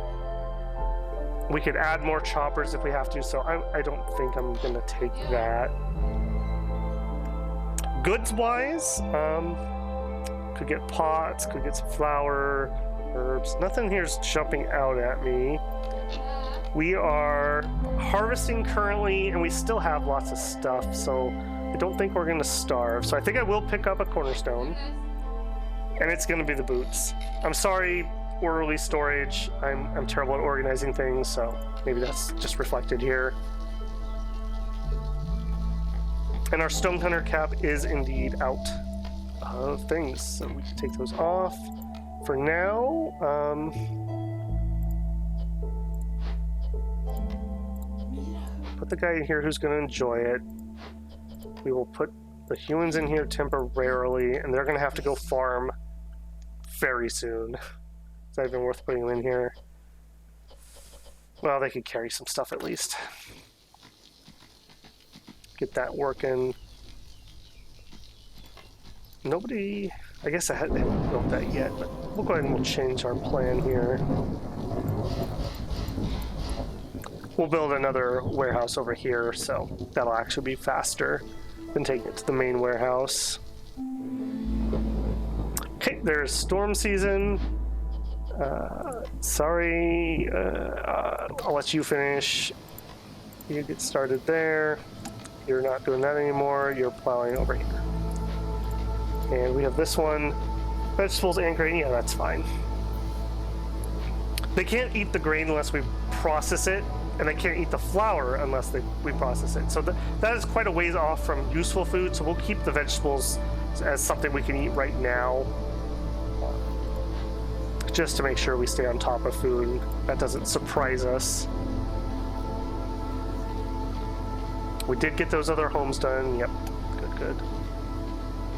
We could add more choppers if we have to, so I don't think I'm going to take that. Goods-wise, could get pots, could get some flour, herbs. Nothing here's jumping out at me. We are harvesting currently, and we still have lots of stuff, so I don't think we're going to starve. So I think I will pick up a cornerstone, and it's going to be the boots. I'm sorry, orderly storage. I'm terrible at organizing things, so maybe that's just reflected here. And our Stonehunter cap is indeed out of things, so we can take those off for now. Put the guy in here who's going to enjoy it. We will put the humans in here temporarily, and they're going to have to go farm very soon. It's not even worth putting them in here. Well, they could carry some stuff at least. Get that working. Nobody... I guess I haven't built that yet, but we'll go ahead and we'll change our plan here. We'll build another warehouse over here, so that'll actually be faster than taking it to the main warehouse. Okay, there's storm season. Sorry, I'll let you finish. You get started there. You're not doing that anymore. You're plowing over here. And we have this one. Vegetables and grain. Yeah, that's fine. They can't eat the grain unless we process it, and they can't eat the flour unless we process it. So that is quite a ways off from useful food, so we'll keep the vegetables as something we can eat right now, just to make sure we stay on top of food. That doesn't surprise us. We did get those other homes done. Yep, good.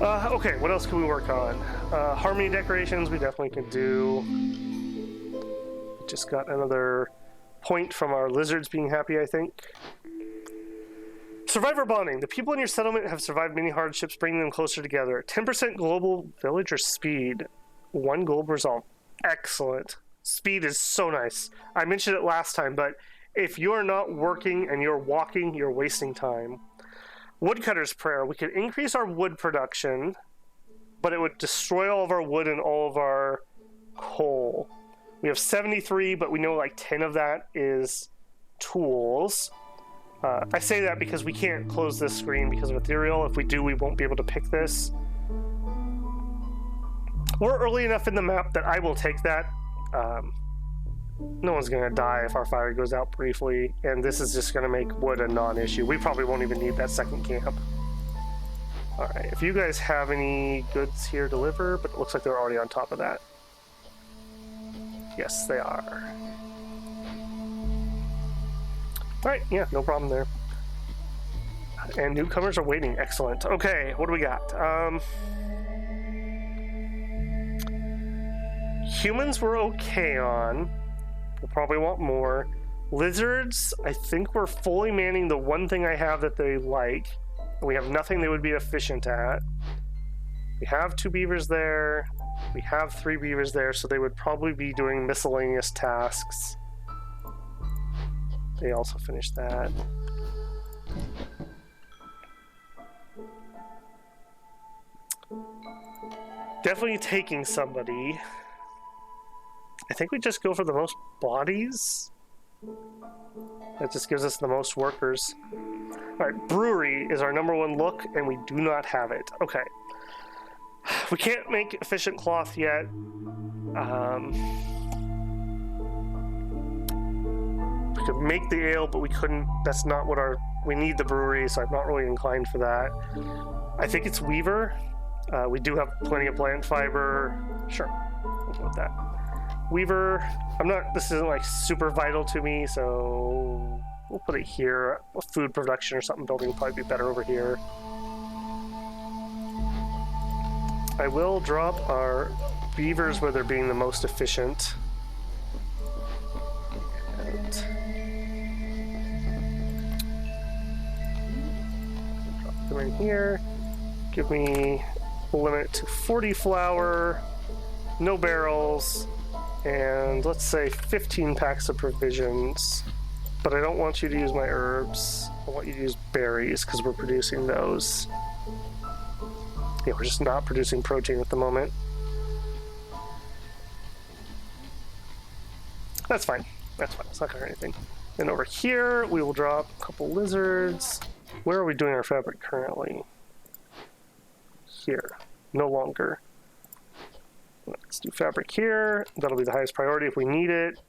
Okay, what else can we work on? Harmony decorations we definitely can do. Just got another point from our lizards being happy, I think. Survivor bonding. The people in your settlement have survived many hardships, bringing them closer together. 10% global villager speed. 1 global resolve. Excellent. Speed is so nice. I mentioned it last time, but if you're not working and you're walking, you're wasting time. Woodcutter's Prayer. We could increase our wood production, but it would destroy all of our wood and all of our coal. We have 73, but we know like 10 of that is tools. I say that because we can't close this screen because of Ethereal. If we do, we won't be able to pick this. We're early enough in the map that I will take that. No one's going to die if our fire goes out briefly, and this is just going to make wood a non-issue. We probably won't even need that second camp. Alright, if you guys have any goods here to deliver, but it looks like they're already on top of that. Yes, they are. Alright, yeah, no problem there. And newcomers are waiting. Excellent. Okay, what do we got? Humans we're okay on. We'll probably want more. Lizards, I think we're fully manning the one thing I have that they like. We have nothing they would be efficient at. We have 2 beavers there. We have 3 beavers there, so they would probably be doing miscellaneous tasks. They also finished that. Definitely taking somebody. I think we just go for the most bodies. That just gives us the most workers. Alright, brewery is our #1 look, and we do not have it. Okay. We can't make efficient cloth yet. We could make the ale, but we couldn't. That's not what our... We need the brewery, so I'm not really inclined for that. I think it's weaver. We do have plenty of plant fiber. Sure, we'll go with that. Weaver, I'm not... This isn't like super vital to me, so we'll put it here. Food production or something building would probably be better over here. I will drop our beavers where they're being the most efficient. And drop them in here. Give me a limit to 40 flour, no barrels, and let's say 15 packs of provisions. But I don't want you to use my herbs. I want you to use berries because we're producing those. Yeah, we're just not producing protein at the moment. That's fine. That's fine. It's not going to hurt anything. Then over here, we will drop a couple lizards. Where are we doing our fabric currently? Here. No longer. Let's do fabric here. That'll be the highest priority if we need it.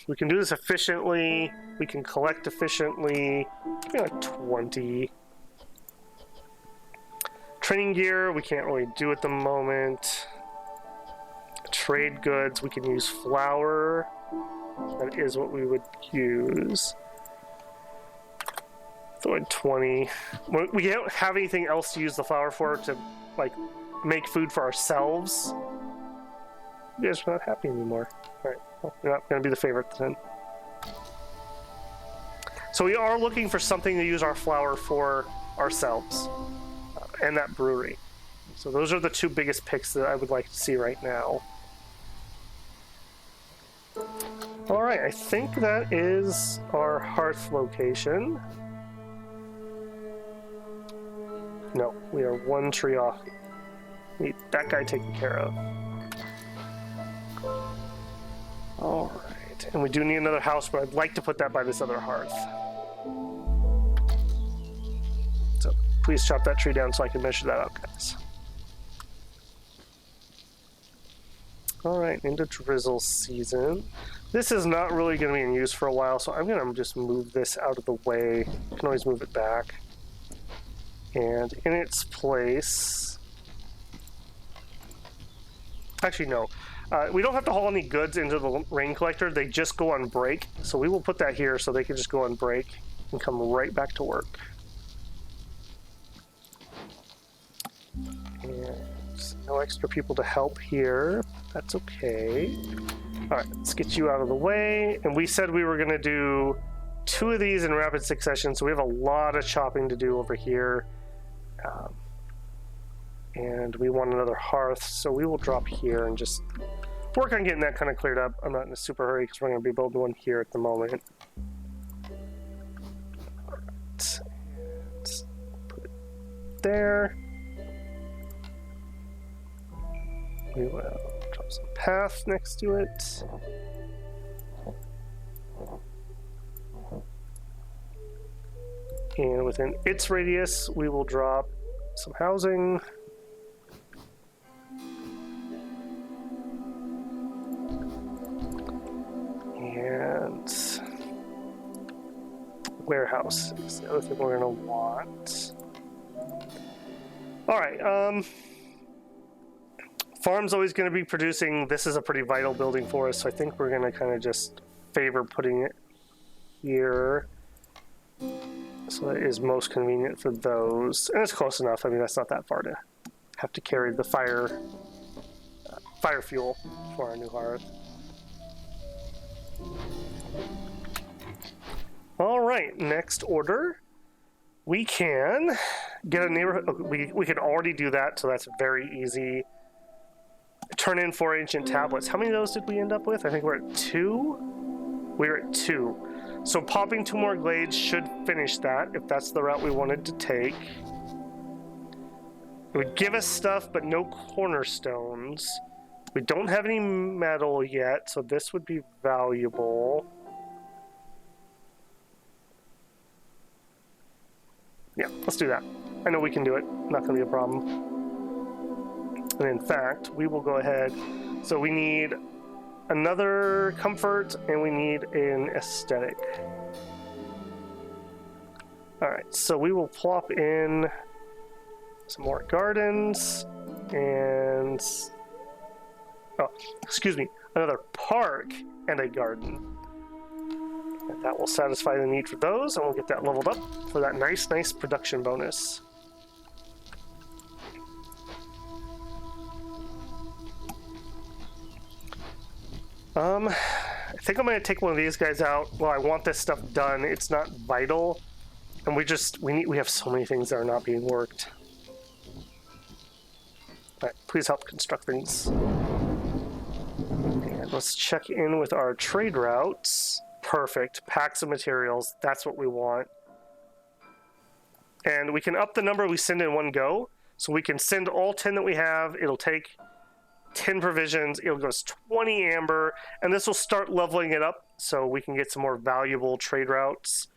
We can do this efficiently. We can collect efficiently. Maybe like 20. Training gear, we can't really do at the moment. Trade goods, we can use flour. That is what we would use. Throw in 20. We don't have anything else to use the flour for to, like, make food for ourselves. You guys are not happy anymore. Alright, well, you're not going to be the favorite then. So we are looking for something to use our flour for ourselves. And that brewery. So those are the 2 biggest picks that I would like to see right now. Alright, I think that is our hearth location. No, we are 1 tree off. Need that guy taken care of. Alright, and we do need another house, but I'd like to put that by this other hearth. So please chop that tree down so I can measure that out, guys. Alright, into drizzle season. This is not really going to be in use for a while, so I'm going to just move this out of the way. You can always move it back. And in its place... Actually, no. We don't have to haul any goods into the rain collector. They just go on break. So we will put that here so they can just go on break and come right back to work. And no extra people to help here. That's okay. Alright, let's get you out of the way. And we said we were going to do 2 of these in rapid succession, so we have a lot of chopping to do over here. And we want another hearth, so we will drop here and just work on getting that kind of cleared up. I'm not in a super hurry because we're going to be building one here at the moment. Alright. there. We will drop some path next to it. And within its radius, we will drop some housing. And warehouse is the other thing we're going to want. All right. Farm's always going to be producing. This is a pretty vital building for us, so I think we're going to kind of just favor putting it here. So that is most convenient for those. And it's close enough. I mean, that's not that far to have to carry the fire fuel for our new hearth. All right, next order. We can get a neighborhood. We can already do that, so that's very easy. Turn in 4 ancient tablets. How many of those did we end up with? I think we're at 2. We're at 2. So popping 2 more glades should finish that, if that's the route we wanted to take. It would give us stuff, but no cornerstones. We don't have any metal yet, so this would be valuable. Yeah, let's do that. I know we can do it. Not going to be a problem. And in fact, we will go ahead. So we need another comfort, and we need an aesthetic. All right, so we will plop in some more gardens and, oh, excuse me, another park and a garden. And that will satisfy the need for those, and we'll get that leveled up for that nice production bonus. I think I'm going to take one of these guys out. Well, I want this stuff done. It's not vital. And we have so many things that are not being worked. All right, please help construct things. And let's check in with our trade routes. Perfect. Packs of materials. That's what we want. And we can up the number we send in one go. So we can send all 10 that we have. It'll take 10 provisions, it'll go to 20 amber, and this will start leveling it up so we can get some more valuable trade routes.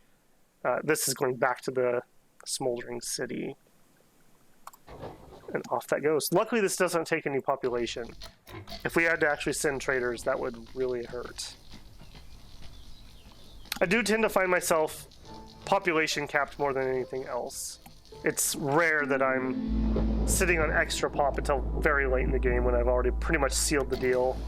This is going back to the smoldering city. And off that goes. Luckily, this doesn't take any population. If we had to actually send traders, that would really hurt. I do tend to find myself population capped more than anything else. It's rare that I'm sitting on extra pop until very late in the game when I've already pretty much sealed the deal.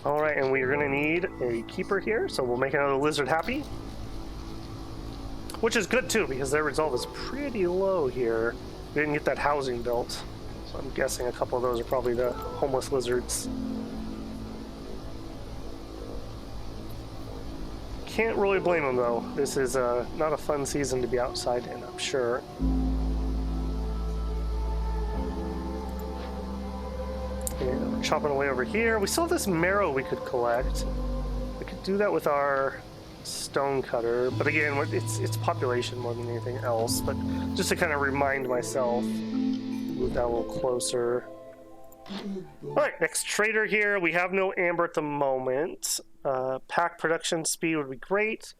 All right, and we're going to need a keeper here, so we'll make another lizard happy. Which is good too, because their resolve is pretty low here. We didn't get that housing built, so I'm guessing a couple of those are probably the homeless lizards. Can't really blame them though. This is not a fun season to be outside in, I'm sure. And we're chopping away over here. We still have this marrow we could collect. We could do that with our stone cutter, but again, it's population more than anything else. But just to kind of remind myself, move that a little closer. All right, next trader here. We have no amber at the moment. Pack production speed would be great.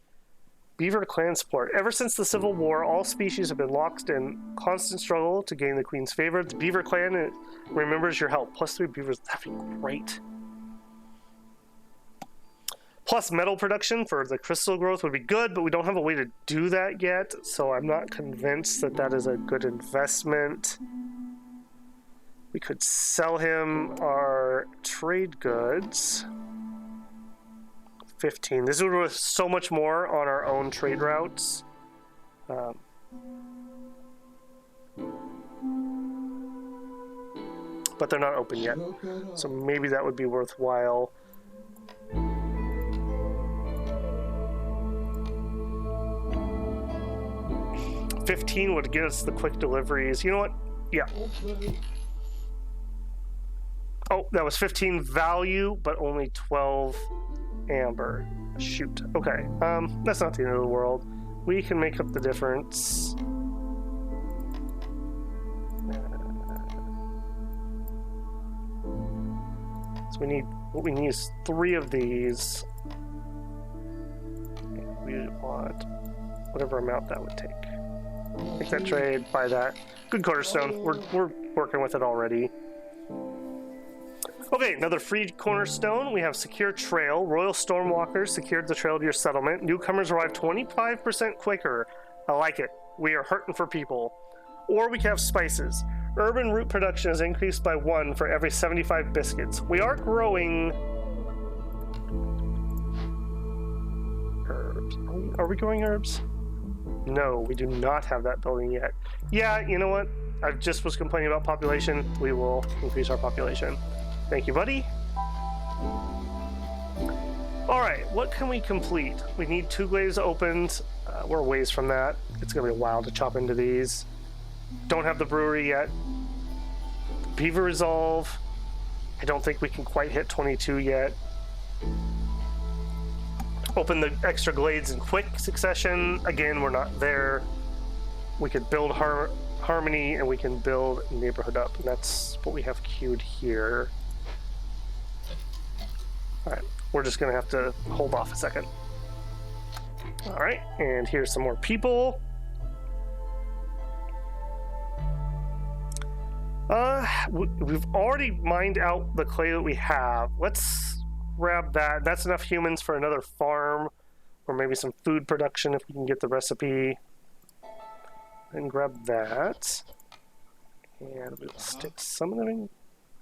Beaver clan support. Ever since the Civil War, all species have been locked in constant struggle to gain the Queen's favor. The Beaver clan remembers your help. +3 beavers. That'd be great. Plus metal production for the crystal growth would be good, but we don't have a way to do that yet, so I'm not convinced that that is a good investment. We could sell him our trade goods. 15. This would be worth so much more on our own trade routes. But they're not open yet, so maybe that would be worthwhile. $15 would get us the quick deliveries. You know what? Yeah. Oh, that was 15 value, but only 12 amber. Shoot. Okay. That's not the end of the world. We can make up the difference. So what we need is 3 of these. We want whatever amount that would take. Make that trade, buy that. Good cornerstone. We're working with it already. Okay, another free cornerstone. We have secure trail. Royal Stormwalkers secured the trail to your settlement. Newcomers arrive 25% quicker. I like it. We are hurting for people. Or we can have spices. Urban root production is increased by 1 for every 75 biscuits. We are growing herbs. Are we growing herbs? No, we do not have that building yet. Yeah, you know what? I just was complaining about population. We will increase our population. Thank you, buddy. All right, what can we complete? We need 2 glades opened. We're a ways from that. It's gonna be a while to chop into these. Don't have the brewery yet. Beaver resolve. I don't think we can quite hit 22 yet. Open the extra glades in quick succession. Again, we're not there. We could build harmony and we can build neighborhood up. And that's what we have queued here. All right, we're just gonna have to hold off a second. All right, and here's some more people. We've already mined out the clay that we have. Let's grab that. That's enough humans for another farm, or maybe some food production if we can get the recipe. And grab that. And we'll stick some of them in.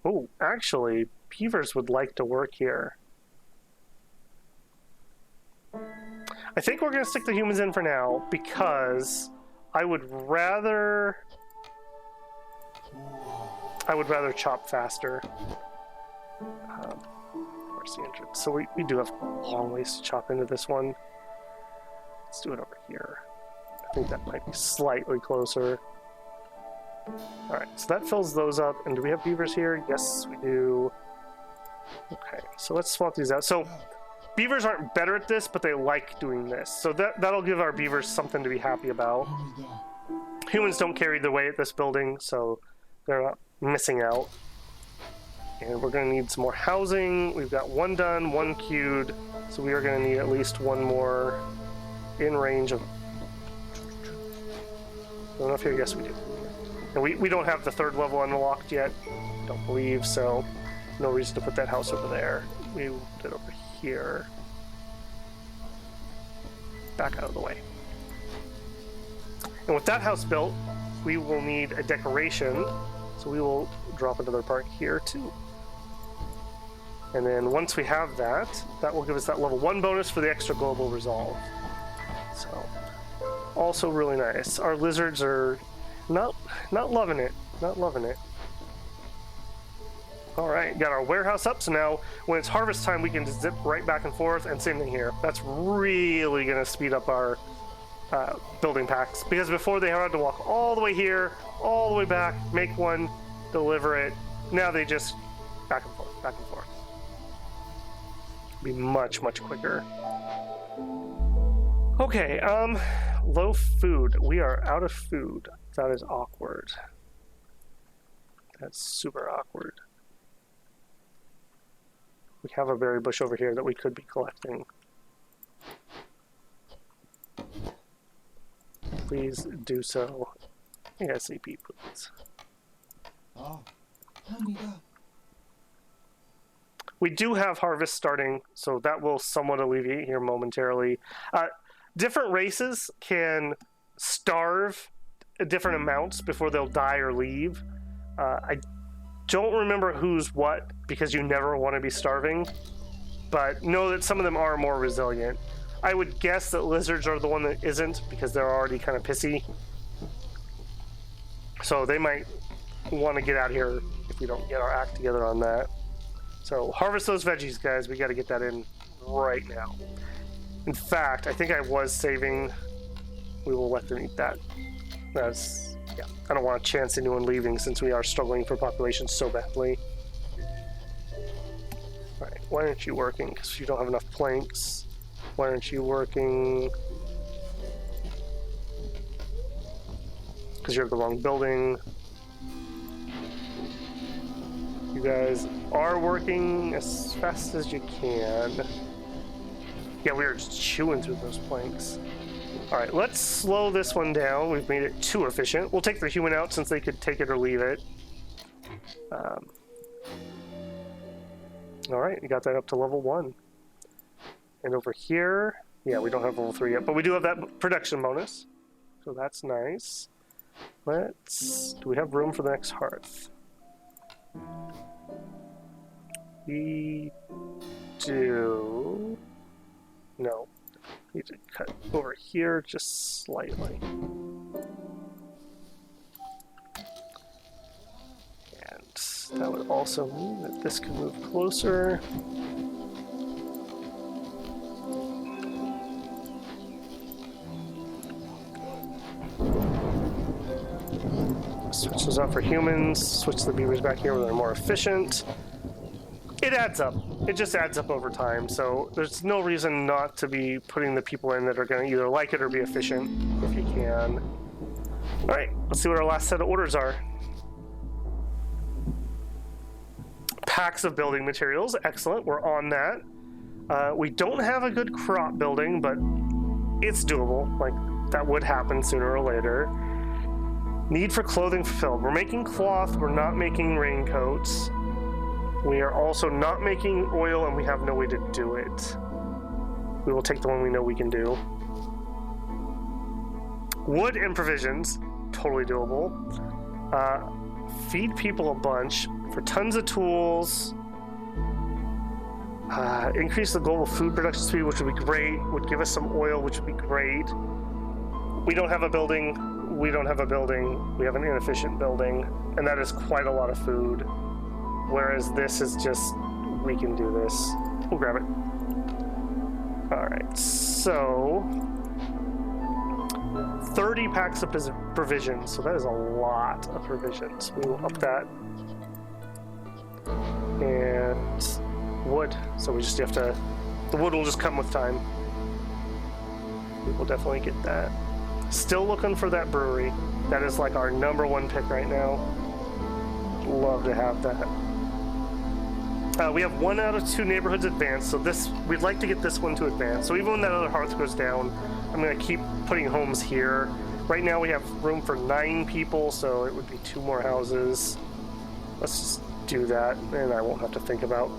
Oh, actually, beavers would like to work here. I think we're going to stick the humans in for now because I would rather chop faster. Where's the entrance? So we do have a long ways to chop into this one. Let's do it over here. I think that might be slightly closer. All right, so that fills those up. And do we have beavers here? Yes, we do. Okay, so let's swap these out. So beavers aren't better at this, but they like doing this. So that'll give our beavers something to be happy about. Humans don't carry the weight at this building, so they're not missing out. And we're going to need some more housing. We've got 1 done, 1 queued, so we are going to need at least 1 more in range of... I don't know if here, yes we do. And we don't have the 3rd level unlocked yet, don't believe, so no reason to put that house over there. We will put it over here. Back out of the way. And with that house built, we will need a decoration, so we will drop another part here too. And then once we have that, that will give us that level 1 bonus for the extra global resolve. So, also really nice. Our lizards are not loving it. Not loving it. All right, got our warehouse up, so now when it's harvest time, we can just zip right back and forth, and same thing here. That's really gonna speed up our building packs, because before they had to walk all the way here, all the way back, make one, deliver it. Now they just back and forth, back and forth. Be much, much quicker. Okay, low food. We are out of food. That is awkward. That's super awkward. We have a berry bush over here that we could be collecting. Please do so. ASAP, please. We do have harvest starting, so that will somewhat alleviate here momentarily. Different races can starve different amounts before they'll die or leave. I don't remember who's what, because you never want to be starving, but know that some of them are more resilient. I would guess that lizards are the one that isn't, because they're already kind of pissy. So they might want to get out of here if we don't get our act together on that. So harvest those veggies, guys. We got to get that in right now. In fact, I think I was saving. We will let them eat that. That's, yeah. I don't want to chance anyone leaving since we are struggling for population so badly. All right. Why aren't you working? Because you don't have enough planks. Why aren't you working? Because you're at the wrong building. You guys are working as fast as you can. Yeah, we are just chewing through those planks. All right, let's slow this one down. We've made it too efficient. We'll take the human out since they could take it or leave it. All right, you got that up to level 1. And over here, yeah, we don't have level 3 yet, but we do have that production bonus. So that's nice. Do we have room for the next hearth? We do. No. Need to cut over here just slightly. And that would also mean that this can move closer. Switch those out for humans. Switch the beavers back here where they're more efficient. It adds up. It just adds up over time. So there's no reason not to be putting the people in that are going to either like it or be efficient if you can. All right, let's see what our last set of orders are. Packs of building materials. Excellent. We're on that. We don't have a good crop building, but it's doable. Like, that would happen sooner or later. Need for clothing fulfilled. We're making cloth. We're not making raincoats. We are also not making oil, and we have no way to do it. We will take the one we know we can do. Wood and provisions. Totally doable. Feed people a bunch. For tons of tools. Increase the global food production speed, which would be great. Would give us some oil, which would be great. We don't have a building. We don't have a building. We have an inefficient building. And that is quite a lot of food. Whereas this is just, we can do this. We'll grab it. All right, so 30 packs of provisions. So that is a lot of provisions. We will up that. And wood. So we just have to, the wood will just come with time. We will definitely get that. Still looking for that brewery. That is like our #1 pick right now. Love to have that. We have 1 out of 2 neighborhoods advanced, so this, we'd like to get this one to advance. So even when that other hearth goes down, I'm going to keep putting homes here. Right now we have room for 9 people, so it would be 2 more houses. Let's just do that, and I won't have to think about...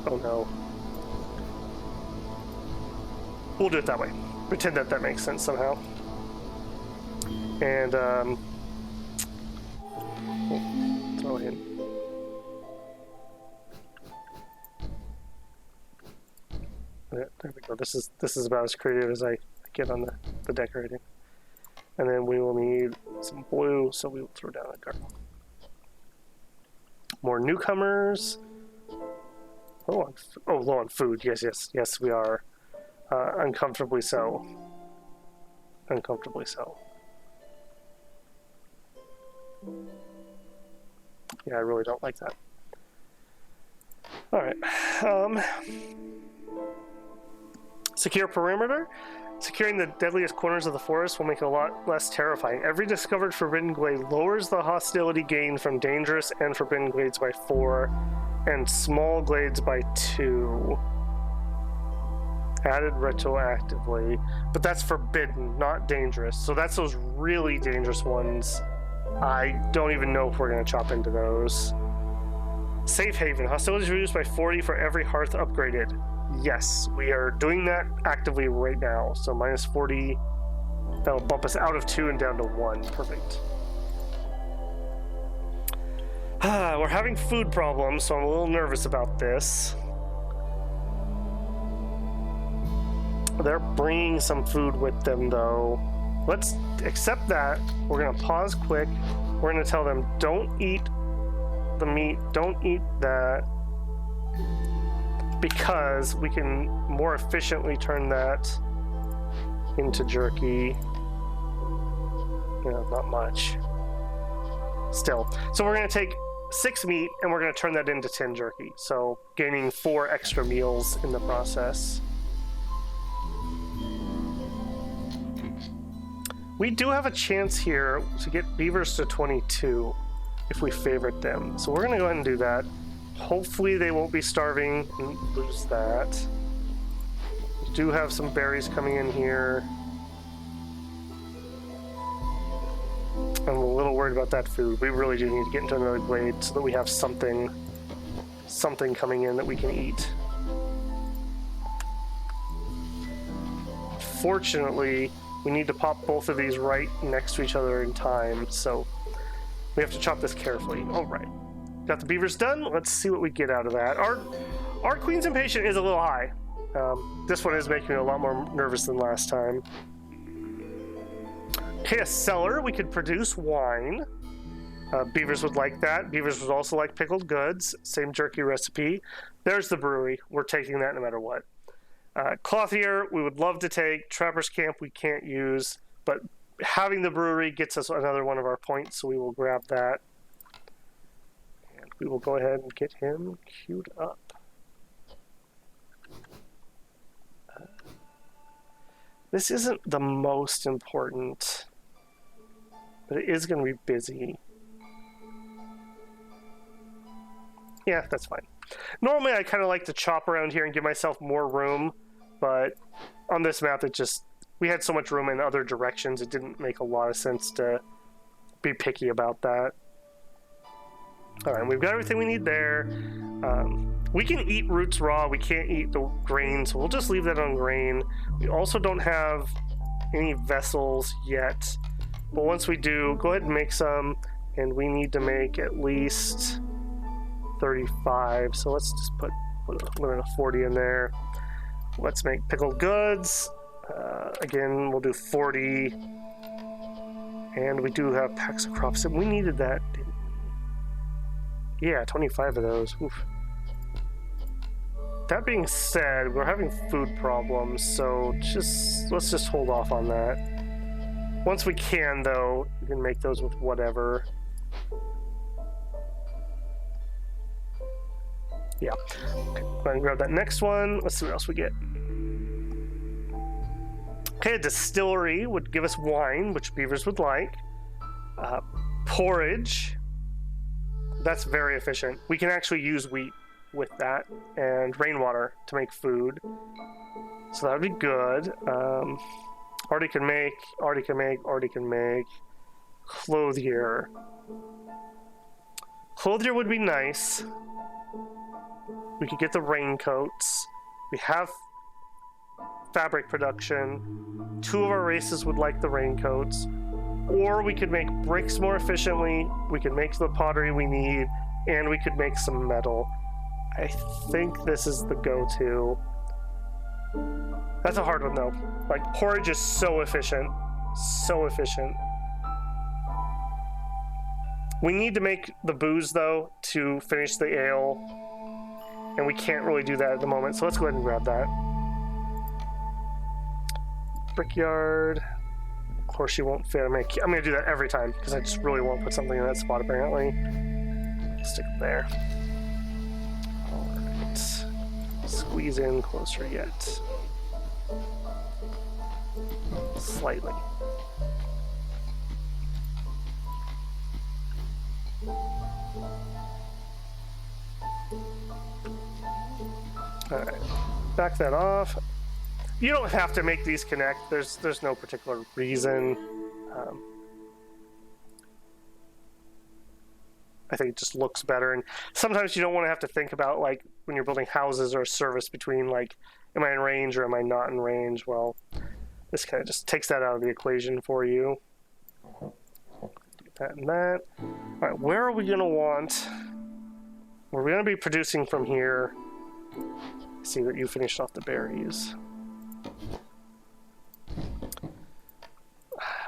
Oh no. We'll do it that way. Pretend that that makes sense somehow. And, throw it in. There we go. This is about as creative as I get on the decorating. And then we will need some blue, so we will throw down a garden. More newcomers. Oh, low on food. Yes, we are. Uncomfortably so. Uncomfortably so. Yeah, I really don't like that. All right. Secure perimeter. Securing the deadliest corners of the forest will make it a lot less terrifying. Every discovered forbidden glade lowers the hostility gain from dangerous and forbidden glades by 4, and small glades by 2. Added retroactively, but that's forbidden, not dangerous. So that's those really dangerous ones. I don't even know if we're going to chop into those. Safe haven. Hostilities reduced by 40 for every hearth upgraded. Yes, we are doing that actively right now. So minus 40, that'll bump us out of 2 and down to 1. Perfect. We're having food problems, so I'm a little nervous about this. They're bringing some food with them, though. Let's accept that. We're going to pause quick. We're going to tell them, don't eat the meat, don't eat that, because we can more efficiently turn that into jerky. You know, not much. Still. So we're going to take 6 meat, and we're going to turn that into 10 jerky. So gaining 4 extra meals in the process. We do have a chance here to get beavers to 22 if we favorite them. So we're going to go ahead and do that. Hopefully they won't be starving and lose that. We do have some berries coming in here. I'm a little worried about that food. We really do need to get into another glade so that we have something coming in that we can eat. Fortunately, we need to pop both of these right next to each other in time, so we have to chop this carefully. All right. Got the beavers done. Let's see what we get out of that. Our Queen's Impatient is a little high. This one is making me a lot more nervous than last time. Okay, a cellar. We could produce wine. Beavers would like that. Beavers would also like pickled goods. Same jerky recipe. There's the brewery. We're taking that no matter what. Clothier, we would love to take. Trapper's Camp, we can't use. But having the brewery gets us another one of our points, so we will grab that. And we will go ahead and get him queued up. This isn't the most important, but it is going to be busy. Yeah, that's fine. Normally, I kind of like to chop around here and give myself more room, but on this map, we had so much room in other directions, it didn't make a lot of sense to be picky about that. All right, we've got everything we need there. We can eat roots raw. We can't eat the grain, so we'll just leave that on grain. We also don't have any vessels yet, but once we do, go ahead and make some, and we need to make at least 35, so let's just put a limit of 40 in there. Let's make pickled goods. Again, we'll do 40, and we do have packs of crops, and we needed that, didn't we? Yeah, 25 of those. Oof. That being said, we're having food problems, so let's just hold off on that. Once we can, though, we can make those with whatever. Yeah. Okay, go ahead and grab that next one. Let's see what else we get. Okay, a distillery would give us wine, which beavers would like. Porridge. That's very efficient. We can actually use wheat with that, and rainwater to make food. So that would be good. Already can make. Clothier. Clothier would be nice. We could get the raincoats. We have fabric production. 2 of our races would like the raincoats. Or we could make bricks more efficiently. We could make the pottery we need, and we could make some metal. I think this is the go-to. That's a hard one, though. Like, porridge is so efficient. So efficient. We need to make the booze, though, to finish the ale. And we can't really do that at the moment, so let's go ahead and grab that. Brickyard. Of course, you won't fit. I'm going to do that every time, because I just really won't put something in that spot, apparently. Stick it there. Alright. Squeeze in closer yet. Slightly. Alright. Back that off. You don't have to make these connect. There's no particular reason. I think it just looks better, and sometimes you don't want to have to think about, like, when you're building houses or a service between, like, am I in range or am I not in range? Well, this kind of just takes that out of the equation for you. Do that and that. All right, where are we going to want? We're going to be producing from here. I see that you finished off the berries.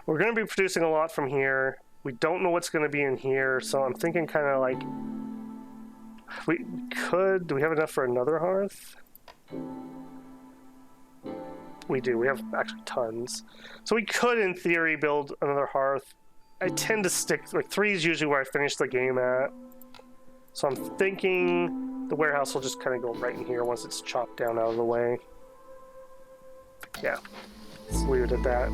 We're going to be producing a lot from here. We don't know what's going to be in here, so I'm thinking kind of like we could. Do we have enough for another hearth? We do. We have actually tons. So we could, in theory, build another hearth. I tend to stick, like, 3 is usually where I finish the game at. So I'm thinking the warehouse will just kind of go right in here once it's chopped down out of the way. Yeah, let's leave it at that.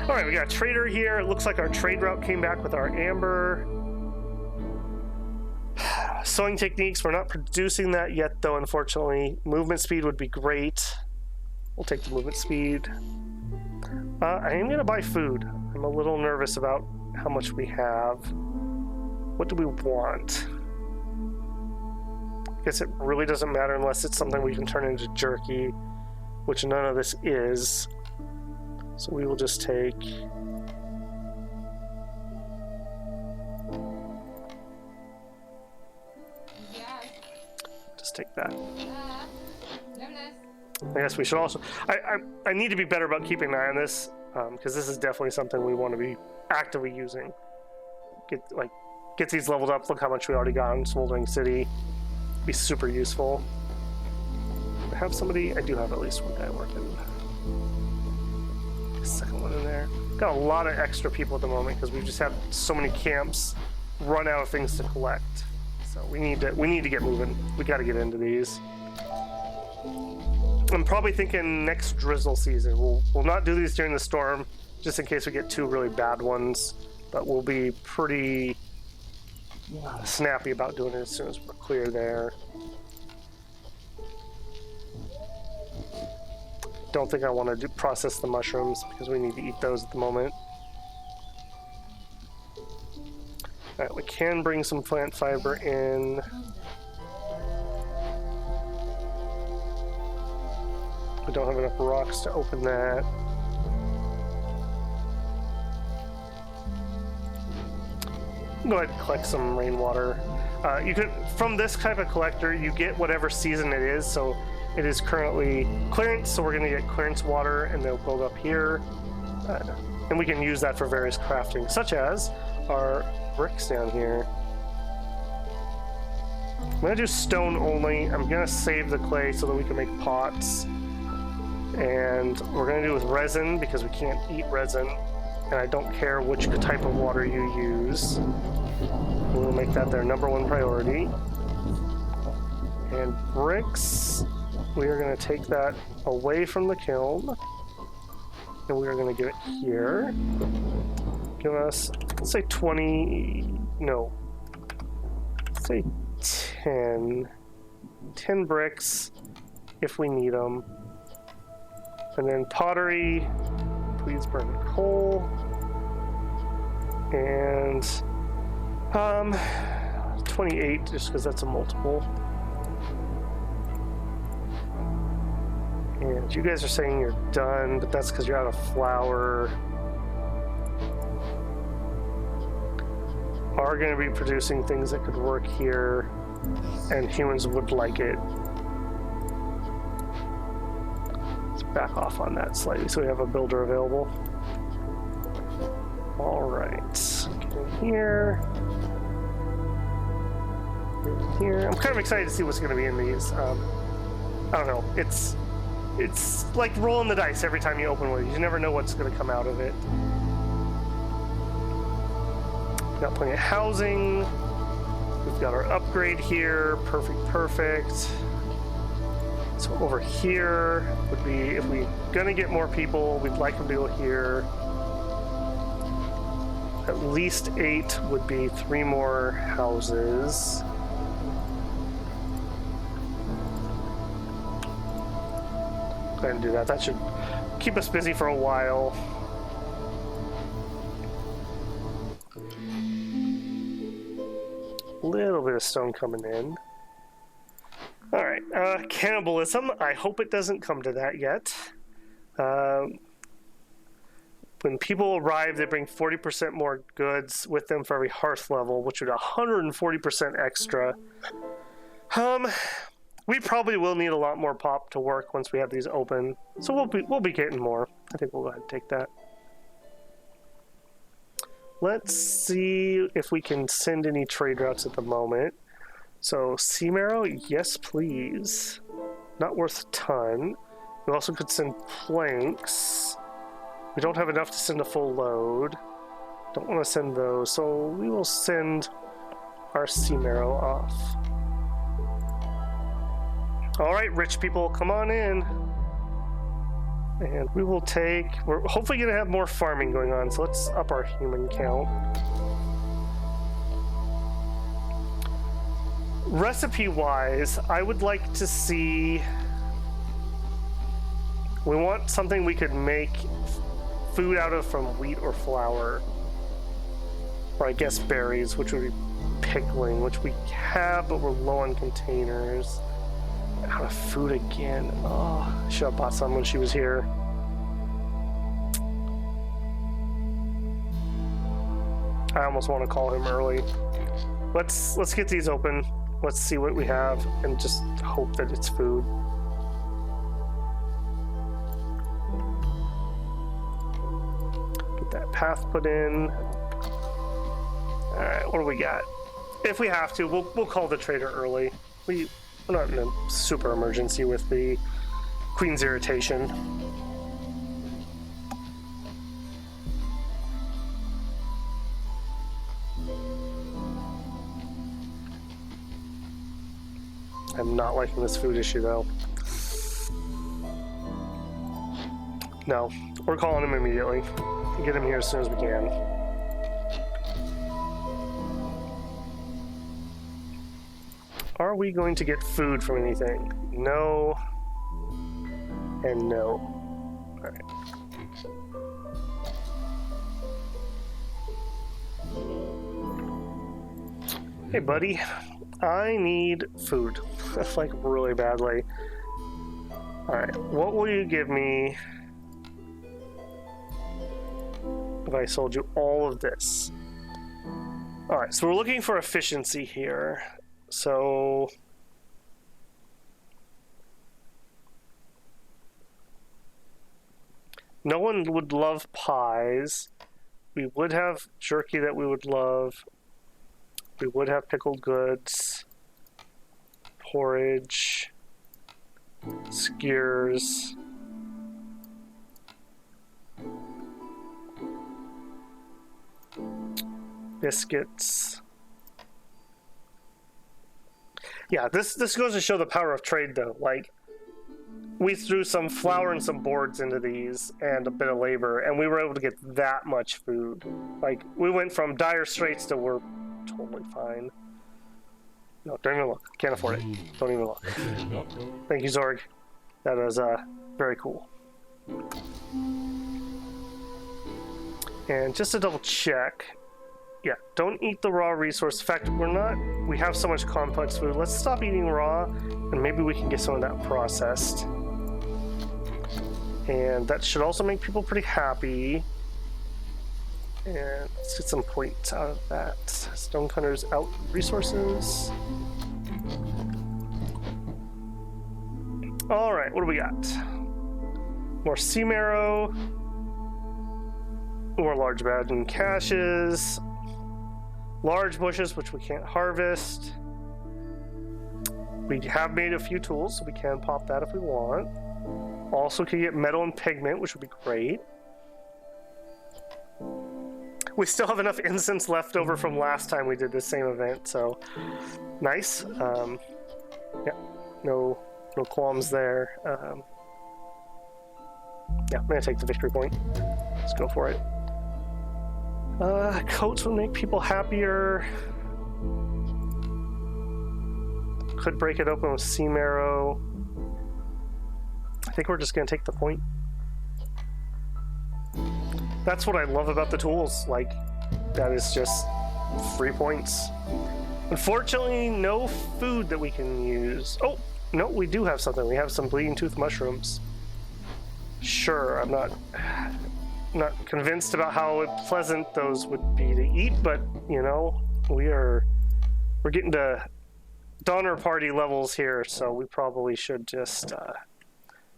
All right, we got a trader here. It looks like our trade route came back with our amber. Sewing techniques, we're not producing that yet though, unfortunately. Movement speed would be great. We'll take the movement speed. I am gonna buy food. I'm a little nervous about how much we have. What do we want? I guess it really doesn't matter unless it's something we can turn into jerky, which none of this is. So we will just take... Just take that. I guess we should also... I need to be better about keeping an eye on this, because this is definitely something we want to be actively using. Get these leveled up. Look how much we already got in Smoldering City. Be super useful. Do I have somebody? I do have at least one guy working. Second one in there. Got a lot of extra people at the moment because we've just had so many camps run out of things to collect. So we need to get moving. We got to get into these. I'm probably thinking next drizzle season. We'll not do these during the storm, just in case we get two really bad ones. But we'll be pretty snappy about doing it as soon as we're clear there. Don't think I want to process the mushrooms because we need to eat those at the moment. All right, we can bring some plant fiber in. We don't have enough rocks to open that. Go ahead and collect some rainwater. You could, from this type of collector, you get whatever season it is. So it is currently clearance, so we're going to get clearance water, and they'll build up here. And we can use that for various crafting, such as our bricks down here. I'm going to do stone only. I'm going to save the clay so that we can make pots. And we're going to do with resin because we can't eat resin. And I don't care which type of water you use. We'll make that their #1 priority. And bricks, we are going to take that away from the kiln. And we are going to give it here. Give us, let's say 20, no. Let's say 10. 10 bricks if we need them. And then pottery, please burn coal. And 28, just because that's a multiple. And you guys are saying you're done, but that's because you're out of flour. Are going to be producing things that could work here, and humans would like it. Let's back off on that slightly so we have a builder available. All right, get in here. In here. I'm kind of excited to see what's going to be in these. I don't know. It's like rolling the dice every time you open one. You never know what's going to come out of it. Got plenty of housing. We've got our upgrade here. Perfect. So over here would be, if we're gonna get more people, we'd like them to go here. At least 8 would be 3 more houses. Go ahead and do that. That should keep us busy for a while. Little bit of stone coming in. All right, cannibalism. I hope it doesn't come to that yet. When people arrive, they bring 40% more goods with them for every hearth level, which would 140% extra. We probably will need a lot more pop to work once we have these open, so we'll be getting more. I think we'll go ahead and take that. Let's see if we can send any trade routes at the moment. So, sea marrow, yes please. Not worth a ton. We also could send planks. We don't have enough to send a full load. Don't want to send those, so we will send our sea marrow off. All right, rich people, come on in. And we will take... We're hopefully going to have more farming going on, so let's up our human count. Recipe-wise, I would like to see... We want something we could make food out of from wheat or flour. Or I guess berries, which would be pickling, which we have, but we're low on containers. Out of food again. Oh, I should have bought some when she was here. I almost want to call him early. Let's get these open. Let's see what we have and just hope that it's food. Get that path put in. All right, what do we got? If we have to, we'll call the trader early. We're not in a super emergency with the Queen's irritation. I'm not liking this food issue, though. No, we're calling him immediately. Get him here as soon as we can. Are we going to get food from anything? No. And no. All right. Hey, buddy. I need food. Like, really badly. Alright, what will you give me if I sold you all of this? Alright, so we're looking for efficiency here. So... no one would love pies. We would have jerky that we would love. We would have pickled goods. Porridge. Skewers. Biscuits. Yeah, this goes to show the power of trade, though. Like, we threw some flour and some boards into these and a bit of labor, and we were able to get that much food. Like, we went from dire straits to we're totally fine. No, don't even look. Can't afford it. Don't even look. Thank you, Zorg. That was very cool. And just to double check, yeah, don't eat the raw resource. In fact, we have so much complex food. Let's stop eating raw, and maybe we can get some of that processed. And that should also make people pretty happy. And let's get some points out of that. Stonecutters out resources. Alright, what do we got? More sea marrow. More large badge caches. Large bushes, which we can't harvest. We have made a few tools, so we can pop that if we want. Also can get metal and pigment, which would be great. We still have enough incense left over from last time we did the same event, so nice. Yeah, no qualms there. Yeah, I'm gonna take the victory point. Let's go for it. Coats will make people happier. Could break it open with sea marrow. I think we're just gonna take the point. That's what I love about the tools. Like, that is just free points. Unfortunately, no food that we can use. Oh, no, we do have something. We have some bleeding tooth mushrooms. Sure, I'm not convinced about how pleasant those would be to eat, but you know, we're getting to Donner Party levels here, so we probably should just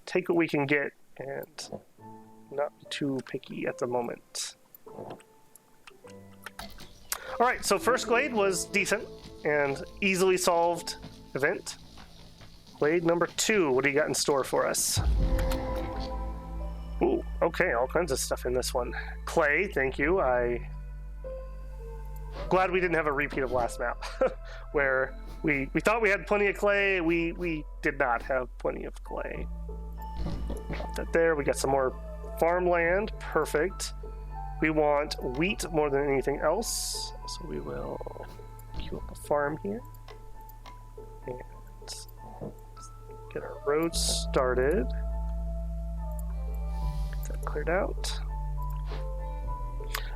take what we can get and not be too picky at the moment. Alright, so first glade was decent and easily solved event. Glade number 2, what do you got in store for us? Ooh, okay, all kinds of stuff in this one. Clay, thank you. Glad we didn't have a repeat of last map, where we thought we had plenty of clay. We did not have plenty of clay. Drop that there. We got some more farmland. Perfect. We want wheat more than anything else, so we will queue up a farm here and get our roads started. Get that cleared out.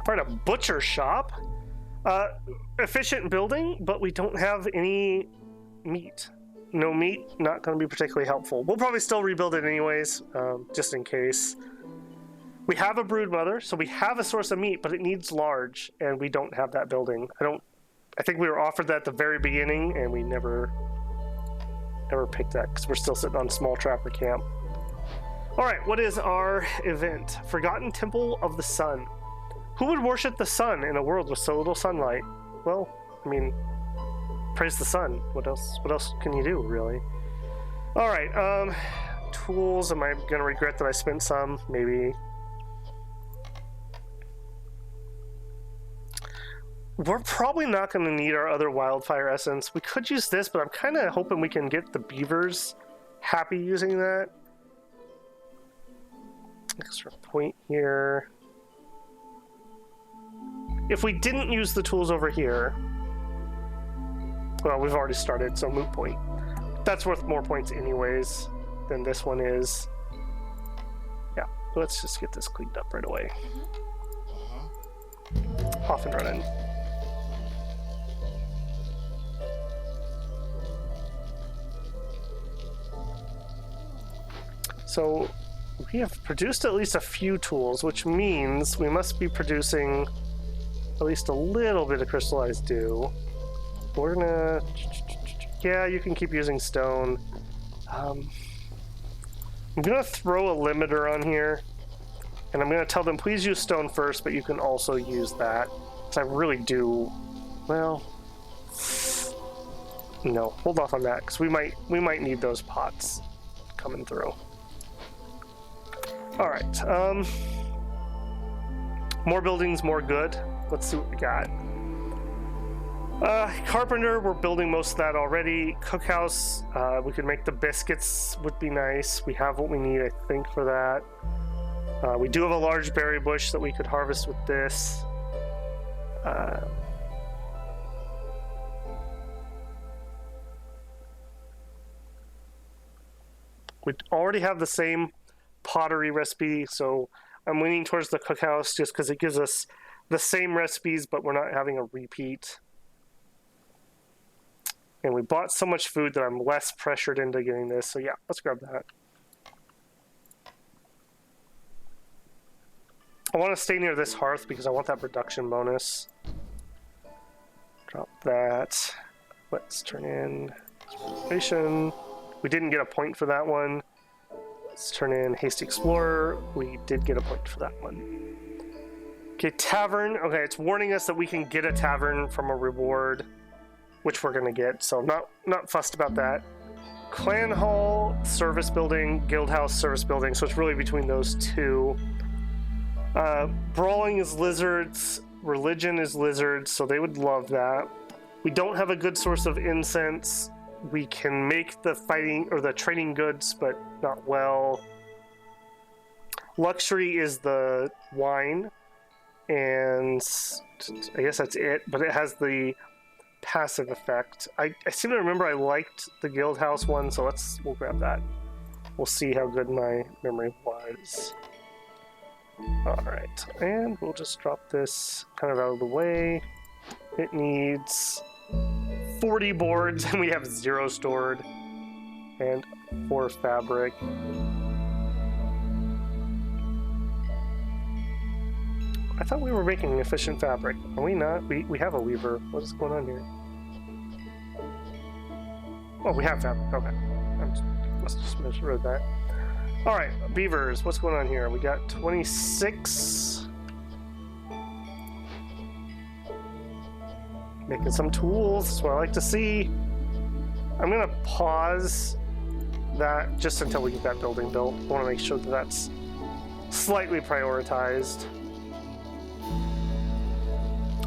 All right, a butcher shop. Efficient building, but we don't have any meat. No meat, not going to be particularly helpful. We'll probably still rebuild it anyways, just in case. We have a brood mother, so we have a source of meat, but it needs large, and we don't have that building. I think we were offered that at the very beginning, and we never picked that because we're still sitting on small trapper camp. All right, what is our event? Forgotten Temple of the Sun. Who would worship the sun in a world with so little sunlight? Well, I mean, praise the sun. What else can you do, really? All right, tools. Am I gonna regret that I spent some? Maybe. We're probably not going to need our other wildfire essence. We could use this, but I'm kind of hoping we can get the beavers happy using that. Extra point here. If we didn't use the tools over here, well, we've already started, so moot point. That's worth more points anyways than this one is. Yeah, let's just get this cleaned up right away. Off and running. So we have produced at least a few tools, which means we must be producing at least a little bit of crystallized dew. We're gonna... Yeah, you can keep using stone. I'm gonna throw a limiter on here, and I'm gonna tell them, please use stone first, but you can also use that. Because I really do... Well... No, hold off on that, because we might need those pots coming through. All right, more buildings, more good. Let's see what we got. Carpenter, we're building most of that already. Cookhouse, we could make the biscuits, would be nice. We have what we need, I think, for that. We do have a large berry bush that we could harvest with this. We already have the same pottery recipe, so I'm leaning towards the cookhouse just because it gives us the same recipes, but we're not having a repeat. And we bought so much food that I'm less pressured into getting this, so yeah, let's grab that. I want to stay near this hearth because I want that production bonus. Drop that. Let's turn in exploration. We didn't get a point for that one. Let's turn in Hasty Explorer. We did get a point for that one. Okay, Tavern. Okay, it's warning us that we can get a tavern from a reward, which we're going to get, so not fussed about that. Clan Hall, Service Building, Guild House, Service Building, so it's really between those two. Brawling is lizards. Religion is lizards, so they would love that. We don't have a good source of incense. We can make the fighting or the training goods, but not well. Luxury is the wine, and I guess that's it, but it has the passive effect. I seem to remember I liked the Guild House one, so we'll grab that. We'll see how good my memory was. Alright, and we'll just drop this kind of out of the way. It needs 40 boards, and we have 0 stored, and 4 fabric. I thought we were making efficient fabric. Are we not? We have a weaver. What is going on here? Oh, we have fabric. Okay. I must have just misread that. Alright, beavers. What's going on here? We got 26. Making some tools. That's what I like to see. I'm going to pause that just until we get that building built. I want to make sure that that's slightly prioritized.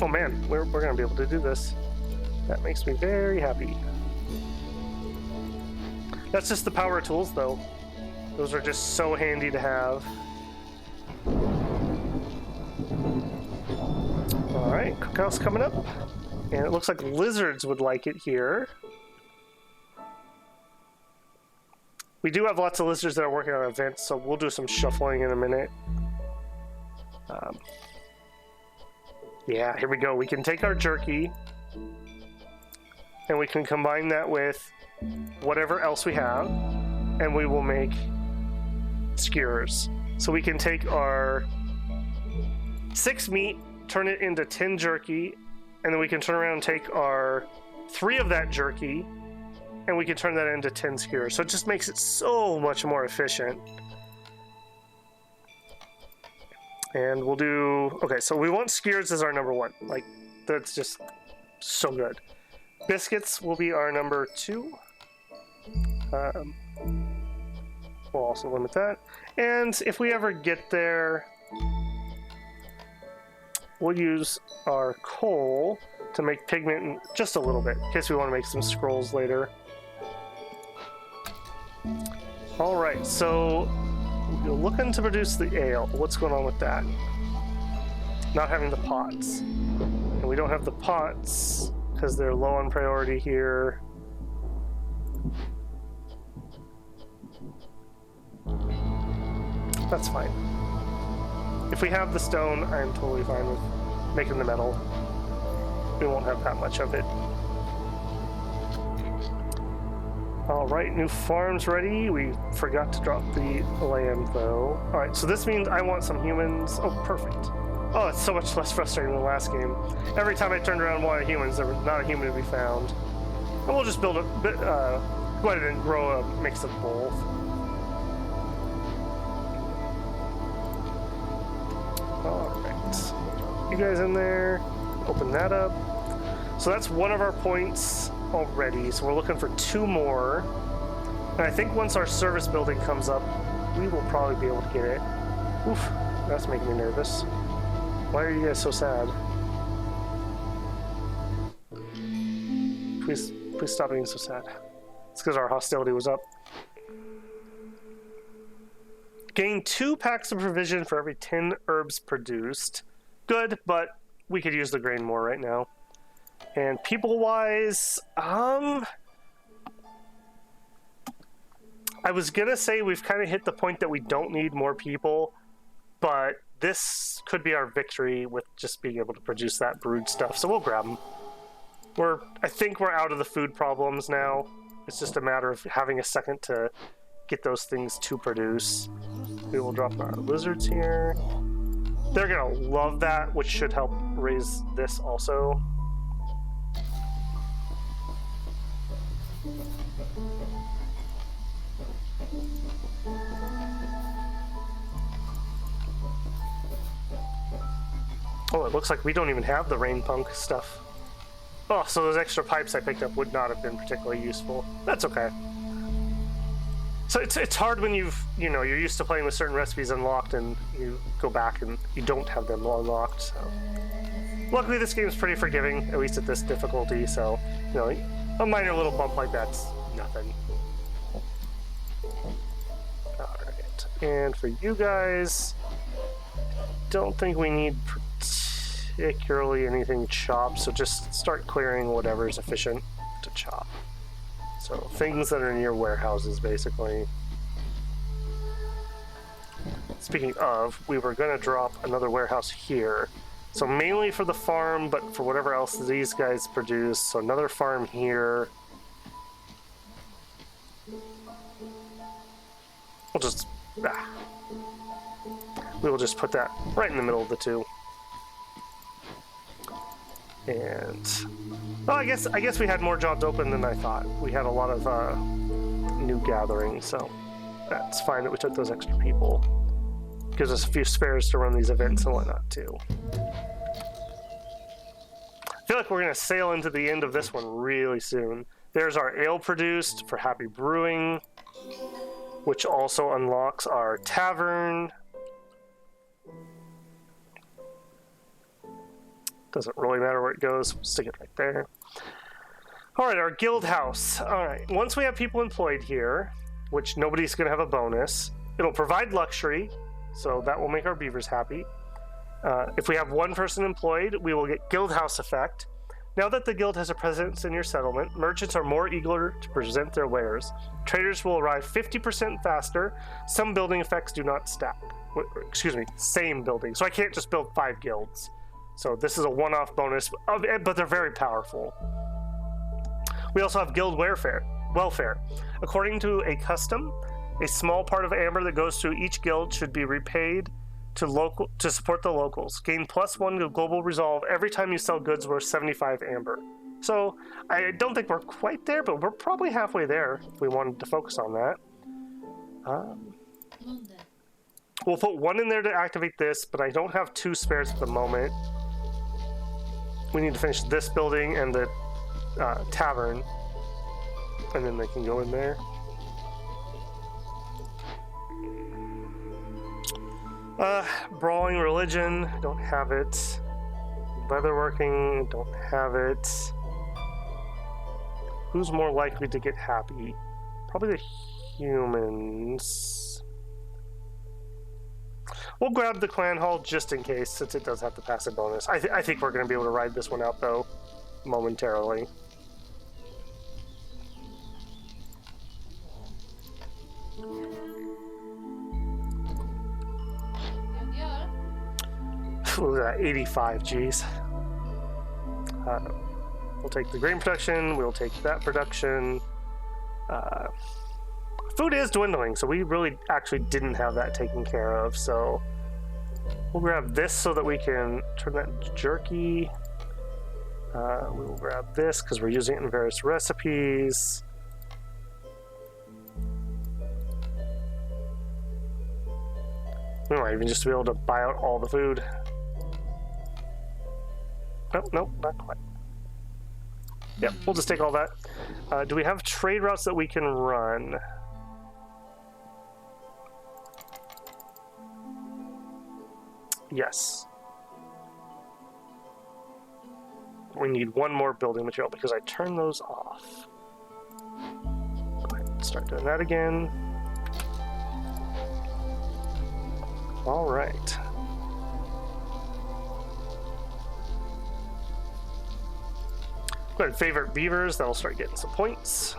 Oh man, we're gonna be able to do this. That makes me very happy. That's just the power tools, though. Those are just so handy to have. All right, cookhouse coming up. And it looks like lizards would like it here. We do have lots of lizards that are working on events, so we'll do some shuffling in a minute. Yeah, here we go. We can take our jerky, and we can combine that with whatever else we have, and we will make skewers. So we can take our 6 meat, turn it into 10 jerky, and then we can turn around and take our 3 of that jerky, and we can turn that into 10 skewers. So it just makes it so much more efficient. And we'll do... Okay, so we want skewers as our number 1. Like, that's just so good. Biscuits will be our number 2. We'll also limit that. And if we ever get there, we'll use our coal to make pigment in just a little bit, in case we want to make some scrolls later. Alright, so we're looking to produce the ale. What's going on with that? Not having the pots. And we don't have the pots because they're low on priority here. That's fine. If we have the stone, I'm totally fine with making the metal. We won't have that much of it. Alright, new farm's ready. We forgot to drop the land, though. Alright, so this means I want some humans. Oh, perfect. Oh, it's so much less frustrating than the last game. Every time I turned around and wanted humans, there was not a human to be found. And we'll just build a bit, go ahead and grow a mix of both. Alright. You guys in there. Open that up. So that's one of our points already. So we're looking for 2 more. And I think once our service building comes up, we will probably be able to get it. Oof, that's making me nervous. Why are you guys so sad? Please stop being so sad. It's because our hostility was up. Gain 2 packs of provision for every 10 herbs produced. Good, but we could use the grain more right now. And people-wise, I was gonna say we've kind of hit the point that we don't need more people, but this could be our victory with just being able to produce that brewed stuff, so we'll grab them. I think we're out of the food problems now. It's just a matter of having a second to get those things to produce. We will drop our lizards here. They're gonna love that, which should help raise this also. Oh, it looks like we don't even have the rain punk stuff. Oh, so those extra pipes I picked up would not have been particularly useful. That's okay. So it's hard when you're used to playing with certain recipes unlocked and you go back and you don't have them unlocked, so. Luckily this game is pretty forgiving, at least at this difficulty, so, a minor little bump like that's nothing. Alright, and for you guys, don't think we need particularly anything chopped, so just start clearing whatever is efficient to chop. So things that are near warehouses, basically. Speaking of, we were going to drop another warehouse here. So mainly for the farm, but for whatever else these guys produce. So another farm here. We will just put that right in the middle of the 2. And well, I guess we had more jobs open than I thought. We had a lot of new gatherings, so that's fine that we took those extra people. Gives us a few spares to run these events and whatnot too. I feel like we're gonna sail into the end of this one really soon. There's our ale produced for Happy Brewing, which also unlocks our tavern. Doesn't really matter where it goes. We'll stick it right there. All right, our guild house. All right, once we have people employed here, which nobody's going to have a bonus, it'll provide luxury, so that will make our beavers happy. If we have one person employed, we will get guild house effect. Now that the guild has a presence in your settlement, merchants are more eager to present their wares. Traders will arrive 50% faster. Some building effects do not stack. Excuse me, same building. So I can't just build 5 guilds. So this is a one-off bonus, but they're very powerful. We also have guild welfare. According to a custom, a small part of amber that goes to each guild should be repaid to support the locals. Gain +1 to global resolve every time you sell goods worth 75 amber. So I don't think we're quite there, but we're probably halfway there if we wanted to focus on that. We'll put 1 in there to activate this, but I don't have 2 spares at the moment. We need to finish this building and the tavern, and then they can go in there. Brawling religion, don't have it. Leatherworking, don't have it. Who's more likely to get happy? Probably the humans. We'll grab the clan hall just in case, since it does have the passive bonus. I think we're going to be able to ride this one out, though, momentarily. Ooh, 85, geez. We'll take the grain production, we'll take that production. Food is dwindling, so we really actually didn't have that taken care of, so we'll grab this so that we can turn that into jerky. We will grab this because we're using it in various recipes. We might even just be able to buy out all the food. Oh, no, not quite. Yep, we'll just take all that. Do we have trade routes that we can run? Yes. We need 1 more building material because I turned those off. Go ahead and start doing that again. All right. Go ahead and favorite beavers, that'll start getting some points.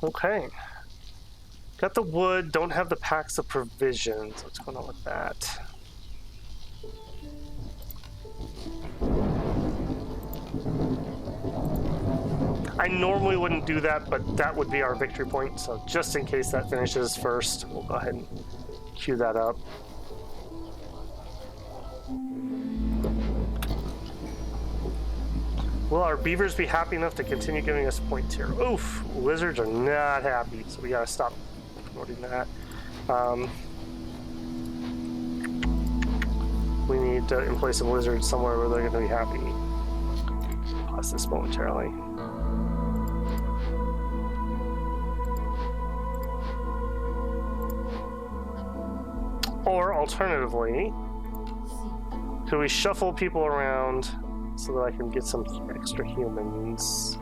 Okay. Got the wood, don't have the packs of provisions. What's going on with that? I normally wouldn't do that, but that would be our victory point. So just in case that finishes first, we'll go ahead and queue that up. Will our beavers be happy enough to continue giving us points here? Oof, lizards are not happy, so we gotta stop promoting that. We need to employ some lizards somewhere where they're gonna be happy. Pause this momentarily. Or alternatively, could we shuffle people around so that I can get some extra humans?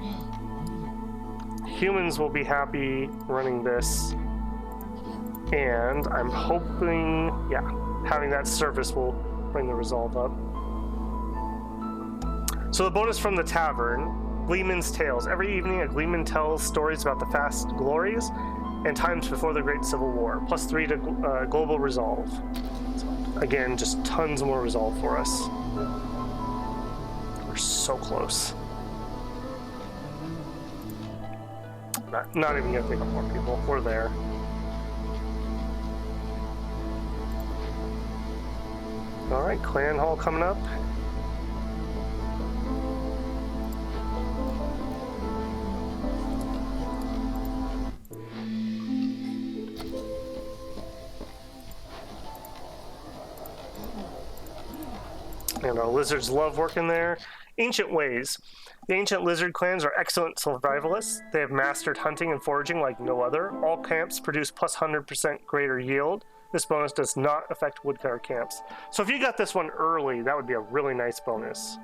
Humans will be happy running this, and I'm hoping, yeah, having that service will bring the resolve up. So the bonus from the tavern, Gleeman's Tales. Every evening, a Gleeman tells stories about the past glories and times before the Great Civil War, +3 to global resolve. So again, just tons more resolve for us. We're so close. Not even gonna pick up more people. We're there. All right, clan hall coming up. know, lizards love working there. Ancient ways. The ancient lizard clans are excellent survivalists. They have mastered hunting and foraging like no other. All camps produce plus 100% greater yield. This bonus does not affect woodcutter camps. So if you got this one early, that would be a really nice bonus.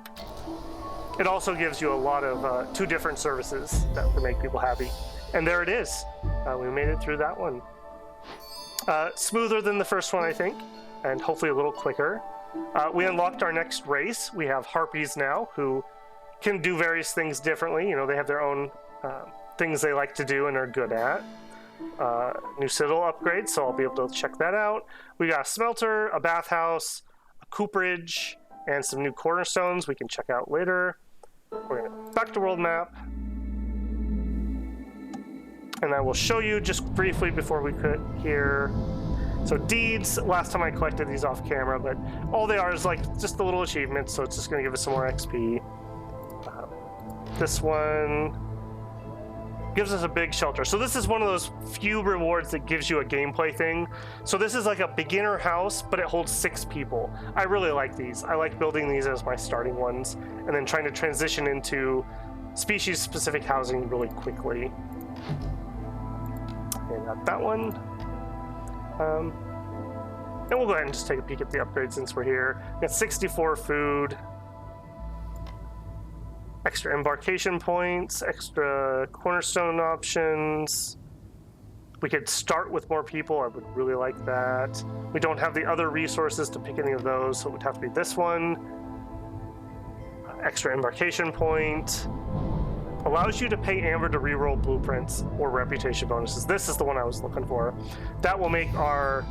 It also gives you a lot of 2 different services that would make people happy. And there it is. We made it through that one. Smoother than the first one, I think, and hopefully a little quicker. We unlocked our next race. We have harpies now who can do various things differently. You know, they have their own things they like to do and are good at. New citadel upgrades, so I'll be able to check that out. We got a smelter, a bathhouse, a cooperage, and some new cornerstones we can check out later. We're going to back to world map. And I will show you just briefly before we quit here. So deeds, last time I collected these off camera, but all they are is like just the little achievements, so it's just going to give us some more XP. This one gives us a big shelter. So this is one of those few rewards that gives you a gameplay thing. So this is like a beginner house, but it holds 6 people. I really like these. I like building these as my starting ones, and then trying to transition into species-specific housing really quickly. And got that one. And we'll go ahead and just take a peek at the upgrades since we're here. We got 64 food, extra embarkation points, extra cornerstone options. We could start with more people. I would really like that. We don't have the other resources to pick any of those, so it would have to be this one. Extra embarkation point. Allows you to pay Amber to reroll blueprints or reputation bonuses. This is the one I was looking for. That will make our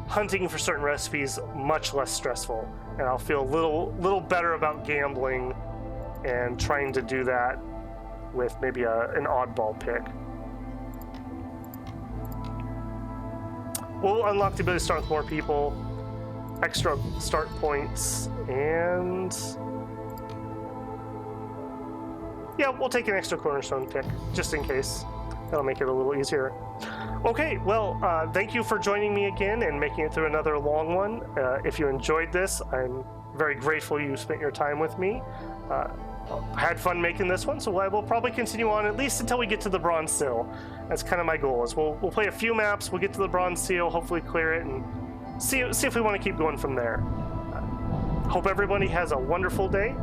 hunting for certain recipes much less stressful, and I'll feel a little better about gambling and trying to do that with maybe an oddball pick. We'll unlock the ability to start with more people, extra start points, and yeah, we'll take an extra cornerstone pick just in case. That'll make it a little easier. Okay, well, thank you for joining me again and making it through another long one. If you enjoyed this, I'm very grateful you spent your time with me. I had fun making this one, so I will probably continue on at least until we get to the Bronze Seal. That's kind of my goal. Is we'll play a few maps, we'll get to the Bronze Seal, hopefully clear it, and see if we want to keep going from there. Hope everybody has a wonderful day.